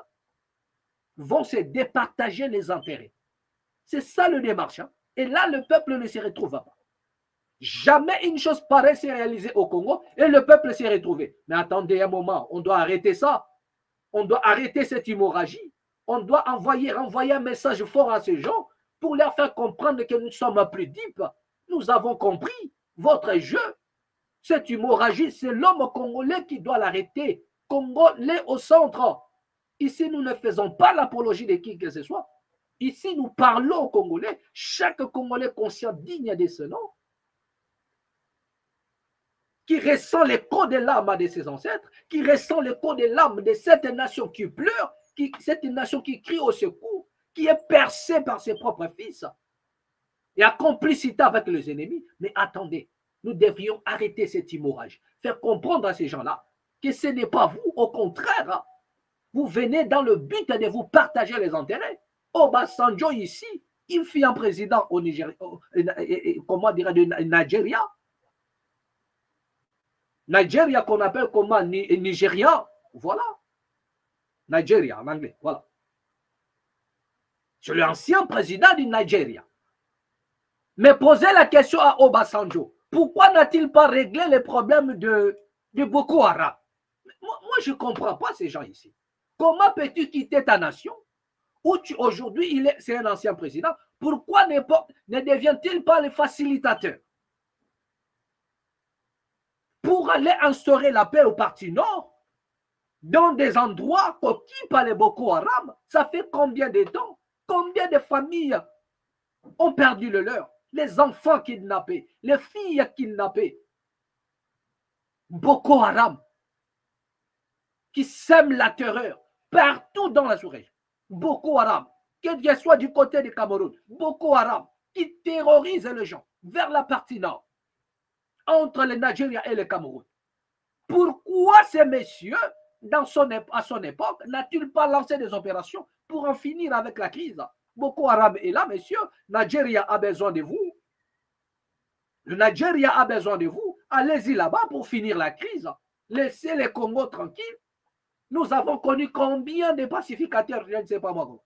vont se départager les intérêts. C'est ça le démarche. Et là, le peuple ne se retrouve pas. Jamais une chose pareille s'est réalisée au Congo et le peuple s'est retrouvé. Mais attendez un moment, on doit arrêter ça. On doit arrêter cette hémorragie. On doit renvoyer un message fort à ces gens pour leur faire comprendre que nous sommes plus dupes. Nous avons compris votre jeu. Cette hémorragie, c'est l'homme congolais qui doit l'arrêter. Congolais au centre. Ici, nous ne faisons pas l'apologie de qui que ce soit. Ici, nous parlons aux Congolais. Chaque Congolais conscient, digne de ce nom, qui ressent l'écho de l'âme de ses ancêtres, qui ressent l'écho de l'âme de cette nation qui pleure, cette nation qui crie au secours, qui est percée par ses propres fils et à complicité avec les ennemis. Mais attendez, nous devrions arrêter cette hémorragie, faire comprendre à ces gens-là que ce n'est pas vous, au contraire, vous venez dans le but de vous partager les intérêts. Obasanjo ici, il fut un président au Nigeria, comment dirait de Nigeria. Nigeria qu'on appelle comment Nigeria, voilà. Nigeria en anglais, voilà. C'est l'ancien président du Nigeria. Mais posez la question à Obasanjo. Pourquoi n'a-t-il pas réglé les problèmes de Boko Haram? Moi, je ne comprends pas ces gens ici. Comment peux-tu quitter ta nation où aujourd'hui, c'est un ancien président? Pourquoi ne devient-il pas le facilitateur? pour aller instaurer la paix au parti Nord, dans des endroits qu'occupent par les Boko Haram. Ça fait combien de temps? Combien de familles ont perdu le leur? Les enfants kidnappés, les filles kidnappées. Boko Haram, qui sème la terreur partout dans la sous-région. Boko Haram, qu'il soit du côté du Cameroun. Boko Haram, qui terrorise les gens vers la partie nord, entre le Nigeria et le Cameroun. Pourquoi ces messieurs, à son époque, n'a-t-il pas lancé des opérations pour en finir avec la crise? Boko Haram est là, messieurs. Nigeria a besoin de vous. Le Nigeria a besoin de vous. Allez-y là-bas pour finir la crise. Laissez les Congo tranquilles. Nous avons connu combien de pacificateurs, je ne sais pas moi,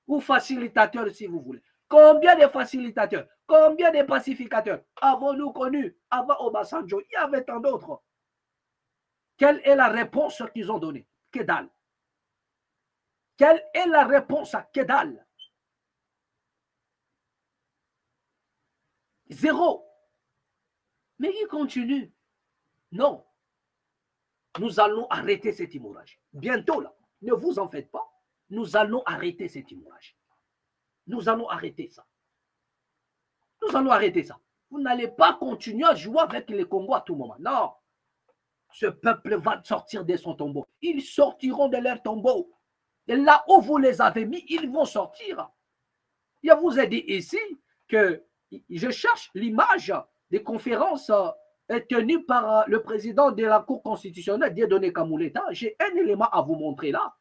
ou facilitateurs si vous voulez. Combien de facilitateurs, combien de pacificateurs avons-nous connus avant Obasanjo? Il y avait tant d'autres. Quelle est la réponse qu'ils ont donnée? Kedal. Quelle est la réponse à Kedal? Zéro. Mais il continue. Non. Nous allons arrêter cette hémorragie. Bientôt, là, ne vous en faites pas. Nous allons arrêter cette hémorragie. Nous allons arrêter ça. Nous allons arrêter ça. Vous n'allez pas continuer à jouer avec les Congos à tout moment. Non. Ce peuple va sortir de son tombeau. Ils sortiront de leur tombeau. Et là où vous les avez mis, ils vont sortir. Je vous ai dit ici que je cherche l'image des conférences tenues par le président de la Cour constitutionnelle, Dieudonné Kamuleta. J'ai un élément à vous montrer là.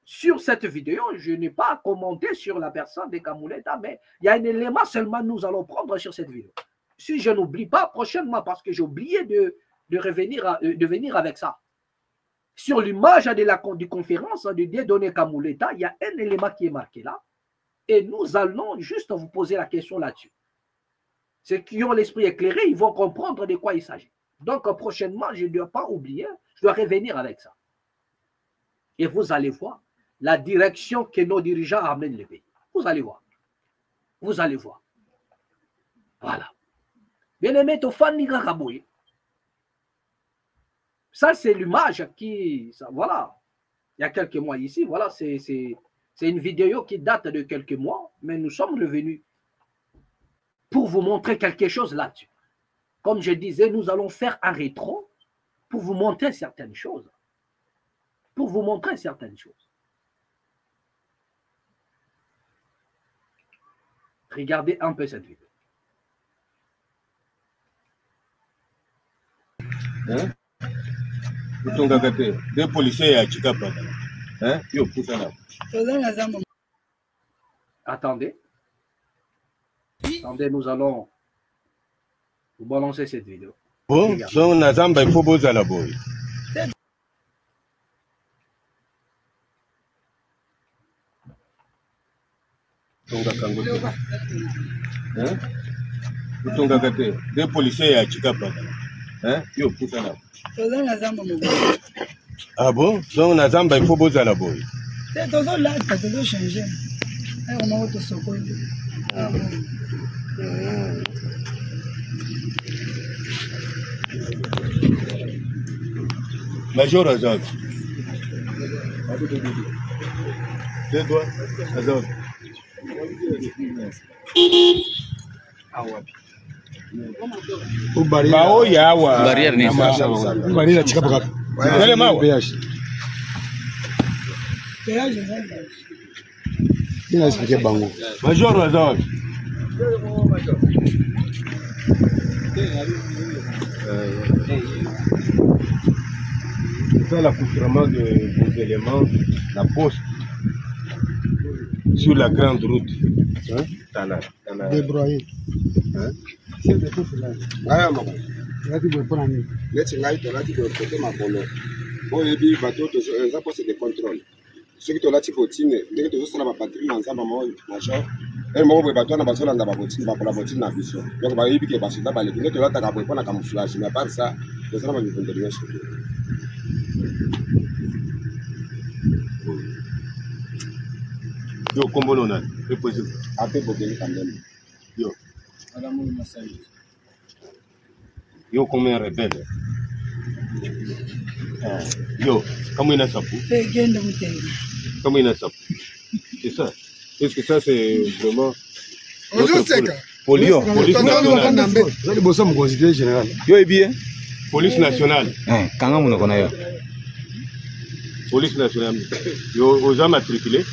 Sur cette vidéo, je n'ai pas commenté sur la personne de Kamuleta, mais il y a un élément seulement nous allons prendre sur cette vidéo. Si je n'oublie pas prochainement, parce que j'ai oublié de venir avec ça. Sur l'image de la conférence de Dieudonné Kamuleta, il y a un élément qui est marqué là. Et nous allons juste vous poser la question là-dessus. Ceux qui ont l'esprit éclairé, ils vont comprendre de quoi il s'agit. Donc, prochainement, je ne dois pas oublier, je dois revenir avec ça. Et vous allez voir la direction que nos dirigeants amènent le pays. Vous allez voir. Vous allez voir. Voilà. Bien-aimé, Tofani Gagaboué. Ça, c'est l'image qui... Ça, voilà. Il y a quelques mois ici, voilà, c'est une vidéo qui date de quelques mois, mais nous sommes revenus pour vous montrer quelque chose là-dessus. Comme je disais, nous allons faire un rétro pour vous montrer certaines choses. Pour vous montrer certaines choses. Regardez un peu cette vidéo. Hein? Des policiers à Chikapa. Hein? Attendez. Attendez, nous allons vous balancer cette vidéo. Bon, son Nazamba, il faut poser à la boy. Hein? Des policiers à Chikapa. Hein? Ah bon? Son Nazamba, il faut poser à la boy. C'est toujours là, tu as toujours changé. On a autre secours. Major Azad. C'est toi, Azad. Bao yawa. Barrière ni Barrière chika baka. Dale mawa. Péage. Il a expliqué Bango. Major Azad. Faire l'accoutrement de vos éléments, la poste sur la grande route. Hein? Débrouillé. Hein? C'est de tout cela. Ah, maman. Là, tu peux prendre. Là, tu vas côté ma polo. Bon, et puis, bateau, ça passe des contrôles. Ceux qui sont là, tu peux tirer. Dès que tu as la batterie, ensemble, maman, machin. Et moi, je bateau, on a besoin de la bottine, pour la bottine, la vision. Donc, bah, il y a parce que là, tu as la pour la camouflage. Mais à part ça, les gens vont continuer sur eux. Yo, combo l'on c'est possible. Après, pour gagner quand même. Yo. Yo comme un rebelle. Yo, comment il a ça pour? Comment il a ça pour? C'est ça. Est-ce que ça c'est vraiment... Police nationale. Yo est bien. Police nationale. Quand on connaît. Police nationale. Yo aux gens matriculés.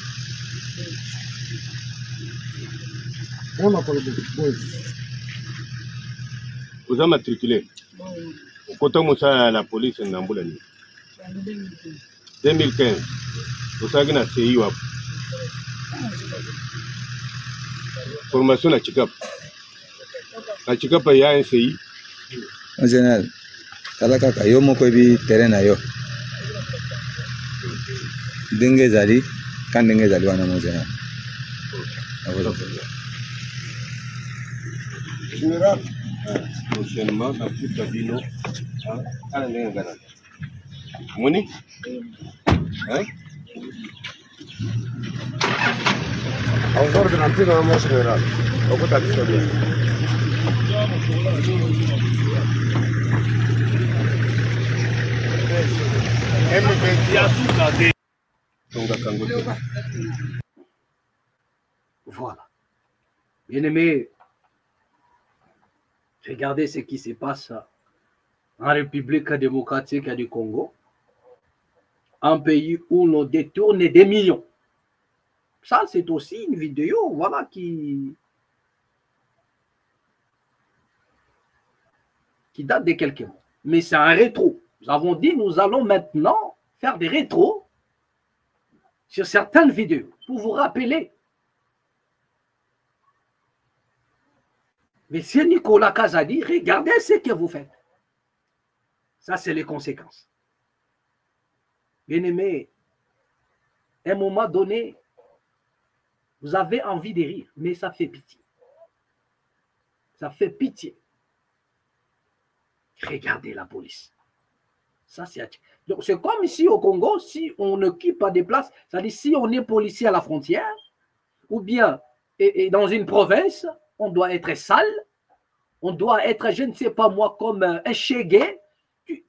Aux gens matriculés. Quand on a la police en Amboulani. 2015. Vous savez que c'est CIO. Formation à Chikap. À Chikap, il y a un CI. En général, Talaka, yo mo ko bi terrain na yo. Dengue zali, kan dengue zali wana mo général. Général, prochainement, dans toute la vie, non. Ah, dengue gana. Moni? Hein? Encore de rentrer dans mon général. On peut t'habituer bien. Voilà. Bien-aimés, regardez ce qui se passe en République démocratique du Congo, un pays où l'on détourne des millions. Ça, c'est aussi une vidéo, voilà, qui date de quelques mois. Mais c'est un rétro. Nous avons dit, nous allons maintenant faire des rétros sur certaines vidéos pour vous rappeler. Monsieur Nicolas Kazadi, regardez ce que vous faites. Ça, c'est les conséquences. Bien-aimés, à un moment donné, vous avez envie de rire, mais ça fait pitié. Ça fait pitié. Regardez la police. Ça, c'est... Donc, c'est comme ici au Congo, si on occupe pas des places, c'est-à-dire si on est policier à la frontière, ou bien et dans une province, on doit être sale, on doit être, je ne sais pas moi, comme un chégué.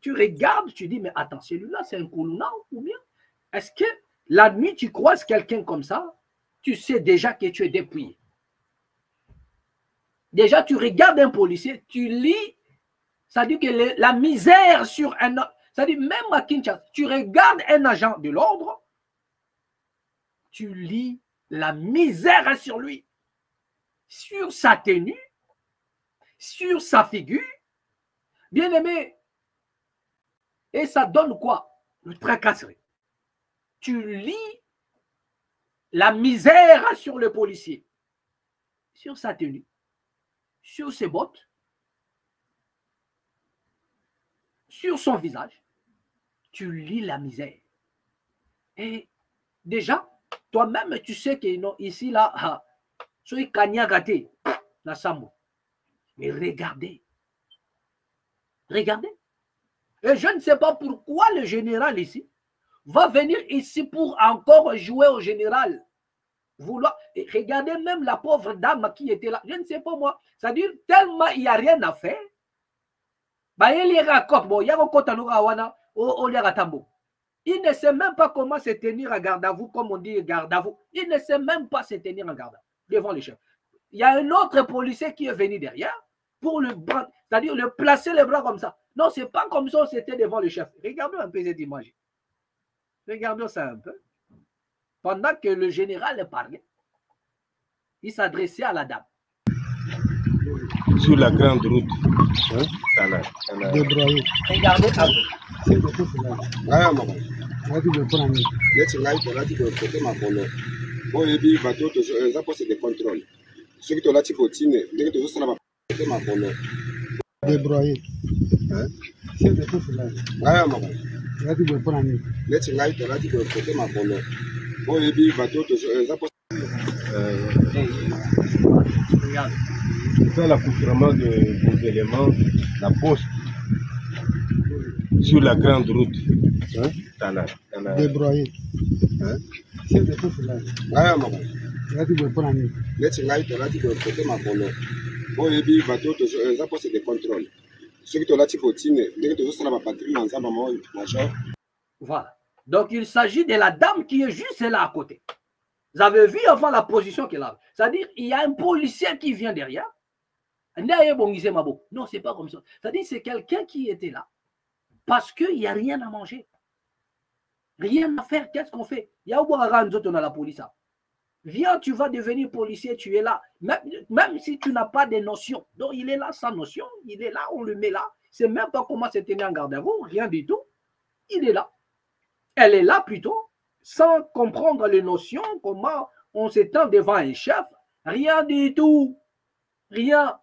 Tu regardes, tu dis, mais attends, celui-là, c'est un Koulouna, ou bien est-ce que la nuit, tu croises quelqu'un comme ça, tu sais déjà que tu es dépouillé. Déjà, tu regardes un policier, tu lis, ça dit que la misère sur un... Ça dit même à Kinshasa, tu regardes un agent de l'ordre, tu lis la misère sur lui, sur sa tenue, sur sa figure. Bien aimé, et ça donne quoi? Le tracasserie. Tu lis la misère sur le policier, sur sa tenue, sur ses bottes, sur son visage. Tu lis la misère. Et déjà, toi-même, tu sais que non, ici, là, soy kanyagate, la sambo. Mais regardez. Regardez. Et je ne sais pas pourquoi le général ici va venir ici pour encore jouer au général. Vouloir. Et regardez même la pauvre dame qui était là. Je ne sais pas moi. C'est-à-dire, tellement il n'y a rien à faire. Il ne sait même pas comment se tenir à garde à vous, comme on dit garde à vous. Il ne sait même pas se tenir en garde à vous devant le chef. Il y a un autre policier qui est venu derrière pour le bras, c'est-à-dire le placer les bras comme ça. Non, ce n'est pas comme ça c'était devant le chef. Regardez un peu cette image. Regardez ça un peu. Pendant que le général parlait, il s'adressait à la dame. Sur la grande route. Hein? Regardez un C'est ça l'accoutrement des éléments, la poste sur la grande route. Hein? Débroyé. Hein? C'est ça l'accoutrement de contrôle Voilà. Donc, il s'agit de la dame qui est juste là à côté. Vous avez vu avant la position qu'elle a. C'est-à-dire, il y a un policier qui vient derrière. Non, c'est pas comme ça. C'est-à-dire, c'est quelqu'un qui était là. Parce qu'il n'y a rien à manger. Rien à faire. Qu'est-ce qu'on fait? Il y a on a la police. Viens, tu vas devenir policier, tu es là. Même si tu n'as pas de notions. Donc, il est là sans notion. Il est là, on le met là. C'est même pas comment se tenir en garde à vous. Rien du tout. Il est là. Elle est là plutôt, sans comprendre les notions, comment on s'étend devant un chef. Rien du tout. Rien.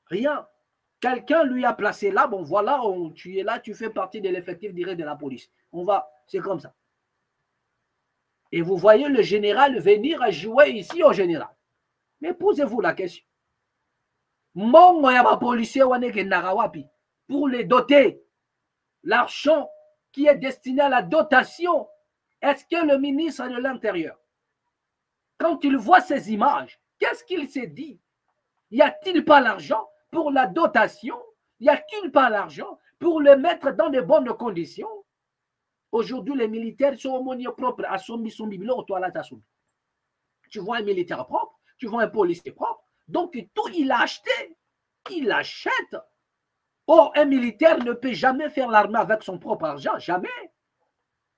Rien. Quelqu'un lui a placé là, bon voilà, tu es là, tu fais partie de l'effectif direct de la police. On va, c'est comme ça. Et vous voyez le général venir à jouer ici au général. Mais posez-vous la question. Mon policier pour les doter, l'argent qui est destiné à la dotation, est-ce que le ministre de l'Intérieur, quand il voit ces images, qu'est-ce qu'il s'est dit? Y a-t-il pas l'argent pour la dotation? Y a-t-il pas l'argent pour le mettre dans de bonnes conditions? Aujourd'hui, les militaires sont propres à son bibelot au toilette à son. Tu vois un militaire propre, tu vois un policier propre, donc tout il a acheté, il achète. Or, un militaire ne peut jamais faire l'armée avec son propre argent, jamais.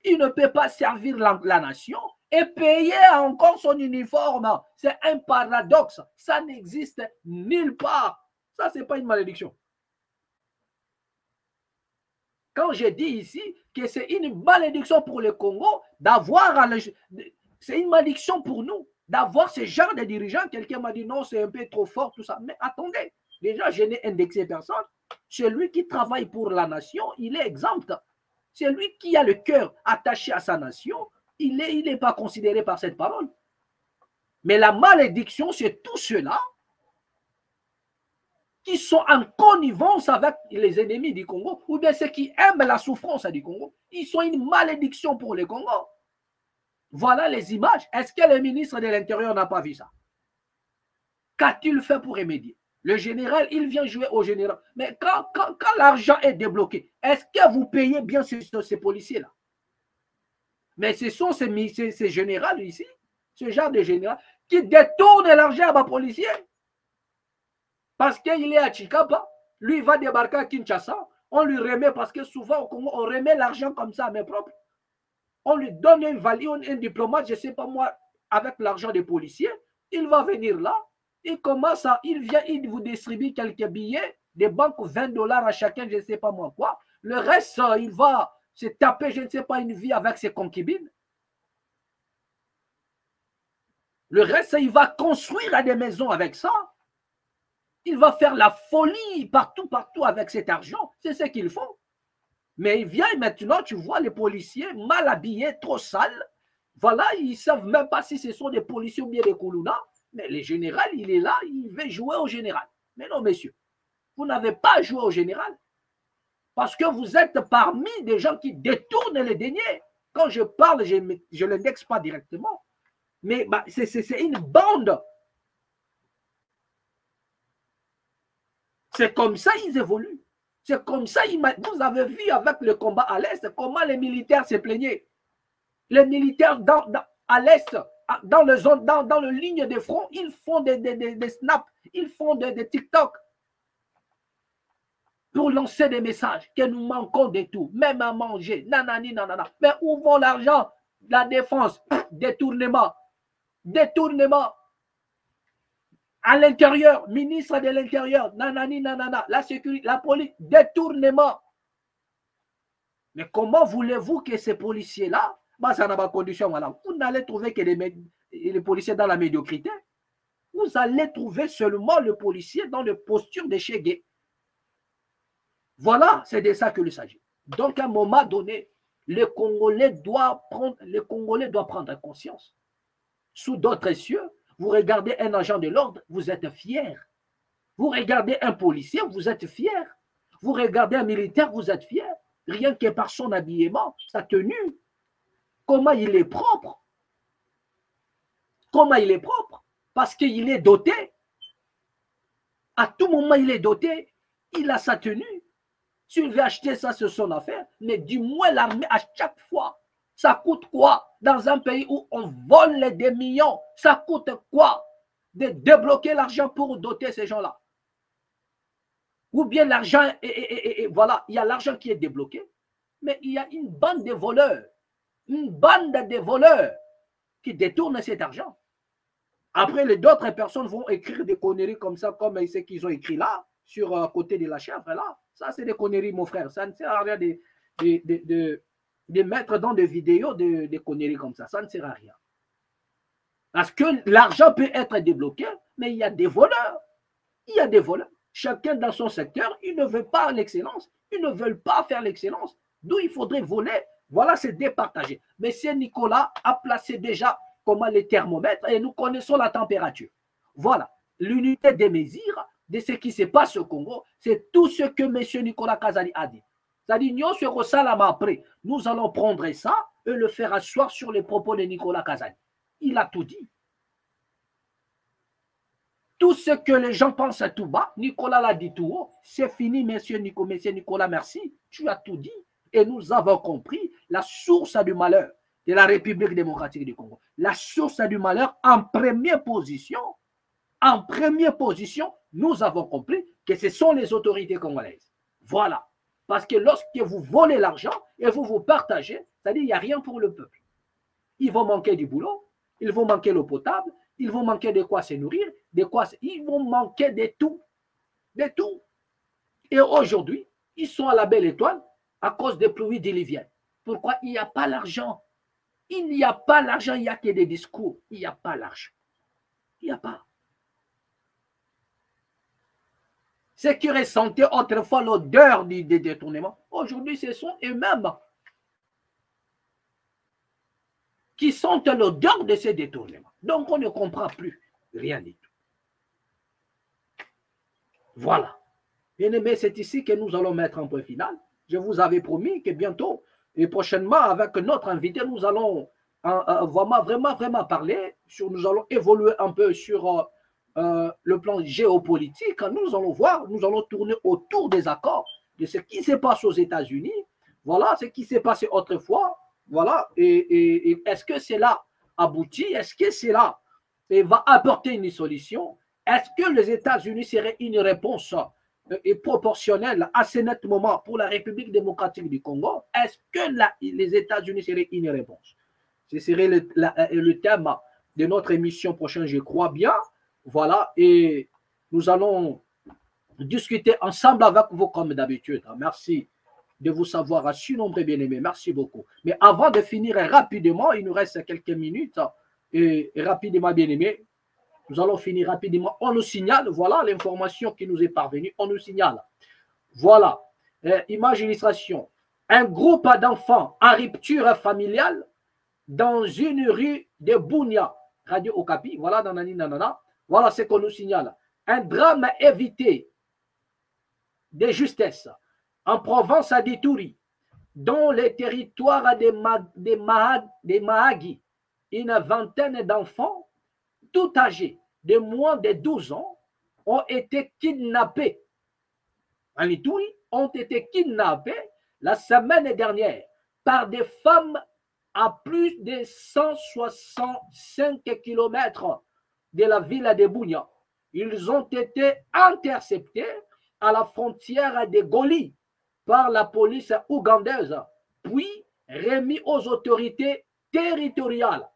Il ne peut pas servir la nation et payer encore son uniforme. C'est un paradoxe. Ça n'existe nulle part. Ça, ce n'est pas une malédiction. Quand je dis ici que c'est une malédiction pour le Congo d'avoir, c'est une malédiction pour nous d'avoir ce genre de dirigeants. Quelqu'un m'a dit non, c'est un peu trop fort, tout ça. Mais attendez, déjà, je n'ai indexé personne. Celui qui travaille pour la nation, il est exempt. Celui qui a le cœur attaché à sa nation, il n'est pas considéré par cette parole. Mais la malédiction, c'est tous ceux-là qui sont en connivence avec les ennemis du Congo, ou bien ceux qui aiment la souffrance du Congo. Ils sont une malédiction pour le Congo. Voilà les images. Est-ce que le ministre de l'Intérieur n'a pas vu ça? Qu'a-t-il fait pour remédier? Le général, il vient jouer au général. Mais quand l'argent est débloqué, est-ce que vous payez bien ces policiers-là? Mais ce sont ces généraux ici, ce genre de général, qui détournent l'argent à ma policier. Parce qu'il est à Chikapa, lui il va débarquer à Kinshasa, on lui remet, parce que souvent au Congo, on remet l'argent comme ça à mes propres. On lui donne un diplomate, je ne sais pas moi, avec l'argent des policiers, il va venir là, il commence à, il vient, il vous distribue quelques billets, des banques $20 à chacun, je ne sais pas moi quoi. Le reste, il va se taper, je ne sais pas, une vie avec ses concubines. Le reste, il va construire des maisons avec ça. Il va faire la folie partout avec cet argent. C'est ce qu'ils font. Mais il vient maintenant, tu vois les policiers mal habillés, trop sales. Voilà, ils ne savent même pas si ce sont des policiers ou bien des Koulouna. Mais le général, il est là, il veut jouer au général. Mais non, messieurs, vous n'avez pas joué au général. Parce que vous êtes parmi des gens qui détournent les deniers. Quand je parle, je ne l'indexe pas directement. Mais bah, c'est une bande. C'est comme ça qu'ils évoluent. C'est comme ça, vous avez vu avec le combat à l'Est, comment les militaires se plaignaient. Les militaires à l'Est, dans le ligne de front, ils font des snaps, ils font des TikTok pour lancer des messages que nous manquons de tout, même à manger, nanani, nanana. Mais où vont l'argent? La défense, détournement. Détournement. À l'intérieur, ministre de l'Intérieur, nanani, nanana, la sécurité, la police, détournement. Mais comment voulez-vous que ces policiers-là, bah, ça n'a pas de condition, voilà. Vous n'allez trouver que les policiers dans la médiocrité. Vous allez trouver seulement le policier dans la posture de Chegué. Voilà, c'est de ça qu'il s'agit. Donc, à un moment donné, le Congolais doit prendre conscience. Sous d'autres cieux, vous regardez un agent de l'ordre, vous êtes fier. Vous regardez un policier, vous êtes fier. Vous regardez un militaire, vous êtes fier. Rien que par son habillement, sa tenue. Comment il est propre. Comment il est propre. Parce qu'il est doté. À tout moment, il est doté, il a sa tenue. S'il veut acheter ça, c'est son affaire. Mais du moins, l'armée, à chaque fois, ça coûte quoi? Dans un pays où on vole des millions, ça coûte quoi de débloquer l'argent pour doter ces gens-là? Ou bien l'argent, voilà, il y a l'argent qui est débloqué, mais il y a une bande de voleurs qui détournent cet argent. Après, d'autres personnes vont écrire des conneries comme ça, comme ce qu'ils ont écrit là, sur côté de la chèvre, là. Ça, c'est des conneries, mon frère. Ça ne sert à rien de mettre dans des vidéos des conneries comme ça. Ça ne sert à rien. Parce que l'argent peut être débloqué, mais il y a des voleurs. Il y a des voleurs. Chacun dans son secteur, ils ne veulent pas l'excellence. Ils ne veulent pas faire l'excellence. D'où il faudrait voler. Voilà, c'est départagé. Mais c'est Nicolas a placé déjà comment les thermomètres et nous connaissons la température. Voilà. L'unité des mesures de ce qui se passe au Congo, c'est tout ce que M. Nicolas Kazali a dit. C'est-à-dire, nous allons prendre ça et le faire asseoir sur les propos de Nicolas Kazali. Il a tout dit. Tout ce que les gens pensent à tout bas, Nicolas l'a dit tout haut. C'est fini, monsieur Nicolas, merci. Tu as tout dit. Et nous avons compris la source du malheur de la République démocratique du Congo. La source du malheur en première position, nous avons compris que ce sont les autorités congolaises. Voilà. Parce que lorsque vous volez l'argent et vous partagez, c'est-à-dire qu'il n'y a rien pour le peuple. Ils vont manquer du boulot, ils vont manquer l'eau potable, ils vont manquer de quoi se nourrir, ils vont manquer de tout. De tout. Et aujourd'hui, ils sont à la belle étoile à cause des pluies diluviennes. Pourquoi? Il n'y a pas l'argent. Il n'y a pas l'argent, il n'y a que des discours. Il n'y a pas l'argent. Il n'y a pas. Ceux qui ressentaient autrefois l'odeur des détournements, aujourd'hui, ce sont eux-mêmes qui sentent l'odeur de ces détournements. Donc, on ne comprend plus rien du tout. Voilà. Bien aimé, c'est ici que nous allons mettre un point final. Je vous avais promis que bientôt et prochainement, avec notre invité, nous allons vraiment parler, nous allons évoluer un peu sur le plan géopolitique. Nous allons voir, nous allons tourner autour des accords, de ce qui s'est passé aux États-Unis. Voilà ce qui s'est passé autrefois. Voilà. Et est-ce que cela aboutit? Est-ce que cela va apporter une solution? Est-ce que les États-Unis seraient une réponse proportionnelle à ce net moment pour la République démocratique du Congo? Est-ce que les États-Unis seraient une réponse? Ce serait le thème de notre émission prochaine, je crois bien. Voilà, et nous allons discuter ensemble avec vous comme d'habitude. Merci de vous savoir si nombreux bien-aimés. Merci beaucoup. Mais avant de finir rapidement, il nous reste quelques minutes. Et rapidement, bien-aimés, nous allons finir rapidement. On nous signale, voilà l'information qui nous est parvenue. On nous signale. Voilà, image illustration. Un groupe d'enfants en rupture familiale dans une rue de Bunia, Radio Okapi. Voilà, nanana. Voilà ce qu'on nous signale. Un drame évité de justesse en province d'Ituri, dans le territoire des Mahagi. Une vingtaine d'enfants, tout âgés de moins de 12 ans, ont été kidnappés. En Ituri, ont été kidnappés la semaine dernière par des femmes à plus de 165 km de la ville de Bunia. Ils ont été interceptés à la frontière de Goli par la police ougandaise, puis remis aux autorités territoriales.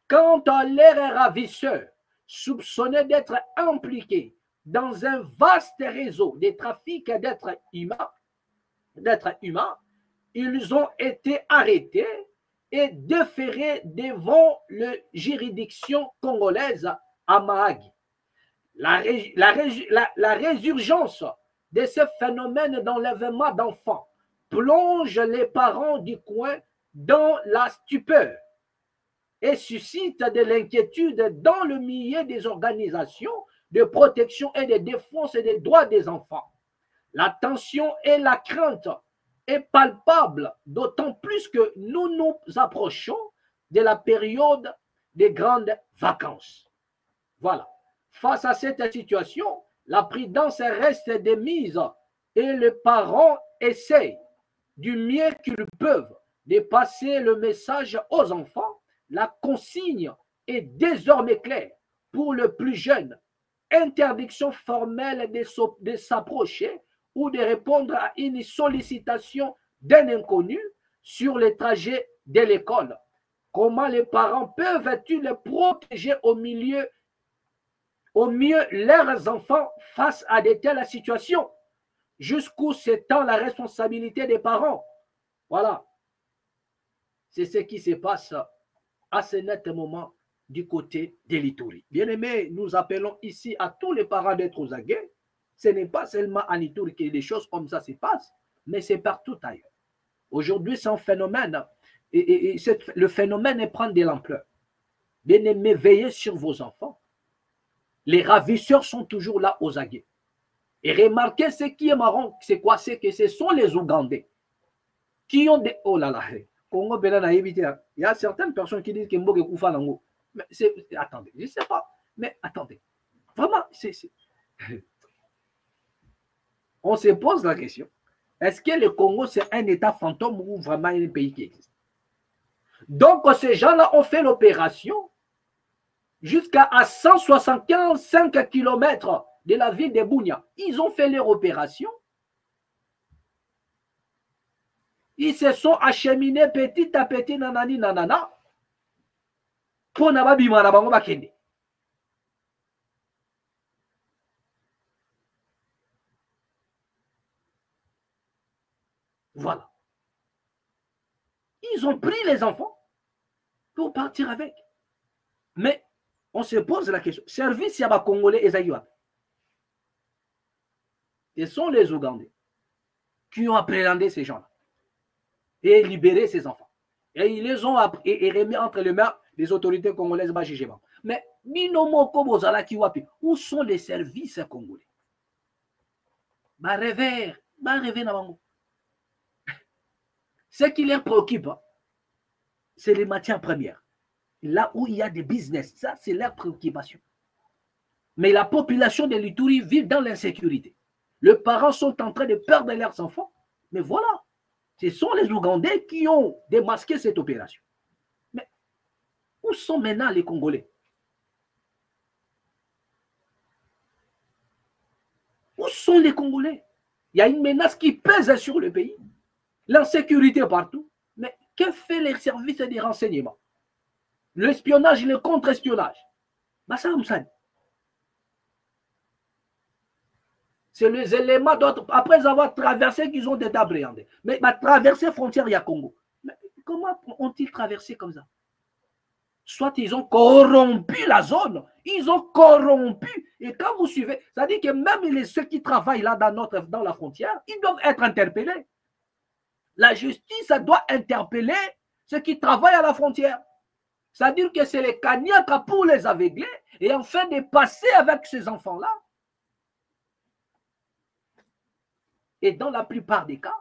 Quant à leurs ravisseurs, soupçonnés d'être impliqués dans un vaste réseau de trafic d'êtres humains, ils ont été arrêtés et déférés devant la juridiction congolaise à Mahagi. La résurgence de ce phénomène d'enlèvement d'enfants plonge les parents du coin dans la stupeur et suscite de l'inquiétude dans le milieu des organisations de protection et de défense des droits des enfants. La tension et la crainte est palpable, d'autant plus que nous nous approchons de la période des grandes vacances. Voilà. Face à cette situation, la prudence reste de mise et les parents essayent du mieux qu'ils peuvent de passer le message aux enfants. La consigne est désormais claire pour le plus jeune. Interdiction formelle de s'approcher ou de répondre à une sollicitation d'un inconnu sur le trajet de l'école. Comment les parents peuvent-ils protéger au mieux leurs enfants face à de telles situations? Jusqu'où s'étend la responsabilité des parents? Voilà. C'est ce qui se passe à ce net moment du côté de l'Ituri. Bien-aimés, nous appelons ici à tous les parents d'être aux aguets. Ce n'est pas seulement à l'Ituri que des choses comme ça se passent, mais c'est partout ailleurs. Aujourd'hui, c'est un phénomène, et le phénomène prend de l'ampleur. Bien-aimés, veillez sur vos enfants. Les ravisseurs sont toujours là aux aguets. Et remarquez ce qui est marrant, c'est quoi? C'est que ce sont les Ougandais qui ont des... Oh là là, Congo, il y a certaines personnes qui disent que Mboge Koufa Nango. Mais attendez, je ne sais pas. Mais attendez. Vraiment, on se pose la question. Est-ce que le Congo, c'est un État fantôme ou vraiment un pays qui existe? Donc, ces gens-là ont fait l'opération jusqu'à 175 km de la ville de Bunia. Ils ont fait leur opération. Ils se sont acheminés petit à petit, nanani, nanana, pour n'ababima na bango bakende. Voilà. Ils ont pris les enfants pour partir avec. Mais on se pose la question. Service yaba Congolais et Zaïwa. Ce sont les Ougandais qui ont appréhendé ces gens-là et libéré ces enfants. Et ils les ont remis entre les mains des autorités congolaises. Mais où sont les services congolais? Ce qui les préoccupe, c'est les matières premières. Là où il y a des business, ça c'est leur préoccupation. Mais la population de l'Ituri vit dans l'insécurité. Les parents sont en train de perdre leurs enfants. Mais voilà, ce sont les Ougandais qui ont démasqué cette opération. Mais où sont maintenant les Congolais? Où sont les Congolais? Il y a une menace qui pèse sur le pays. L'insécurité partout. Mais que fait les services des renseignements? L'espionnage et le contre-espionnage. C'est les éléments d'autres, après avoir traversé, qu'ils ont été appréhendés. Mais traverser frontière, il y a Congo. Mais comment ont-ils traversé comme ça? Soit ils ont corrompu la zone, ils ont corrompu. Et quand vous suivez, ça dit que même ceux qui travaillent là dans la frontière, ils doivent être interpellés. La justice doit interpeller ceux qui travaillent à la frontière. C'est-à-dire que c'est les Kanyaka pour les aveugler et enfin de passer avec ces enfants-là. Et dans la plupart des cas,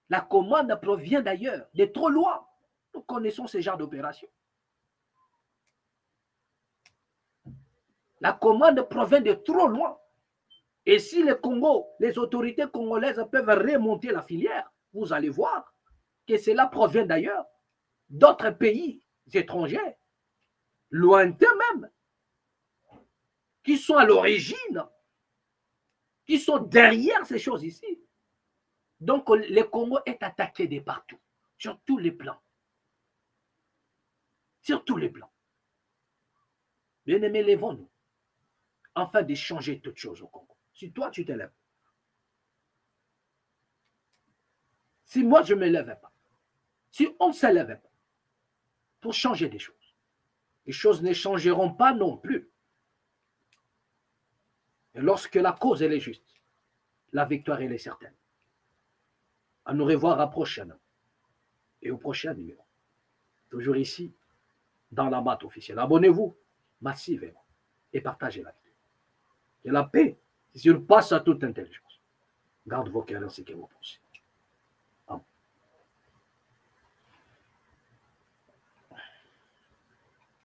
la commande provient d'ailleurs, de trop loin. Nous connaissons ce genre d'opération. La commande provient de trop loin. Et si le Congo, les autorités congolaises peuvent remonter la filière, vous allez voir que cela provient d'ailleurs d'autres pays étrangers, lointains même, qui sont à l'origine, qui sont derrière ces choses ici. Donc le Congo est attaqué de partout, sur tous les plans. Sur tous les plans. Bien-aimés, lèvons-nous, afin de changer toutes choses au Congo. Si toi, tu te lèves, si moi, je ne me lève pas, si on ne se lève pas, pour changer des choses, les choses ne changeront pas non plus. Et lorsque la cause elle est juste, la victoire elle est certaine. À nous revoir à prochaine et au prochain numéro. Toujours ici, dans la mat officielle. Abonnez-vous massivement et partagez la vidéo. Et la paix qui surpasse à toute intelligence. Garde vos cœurs ainsi que vos pensées.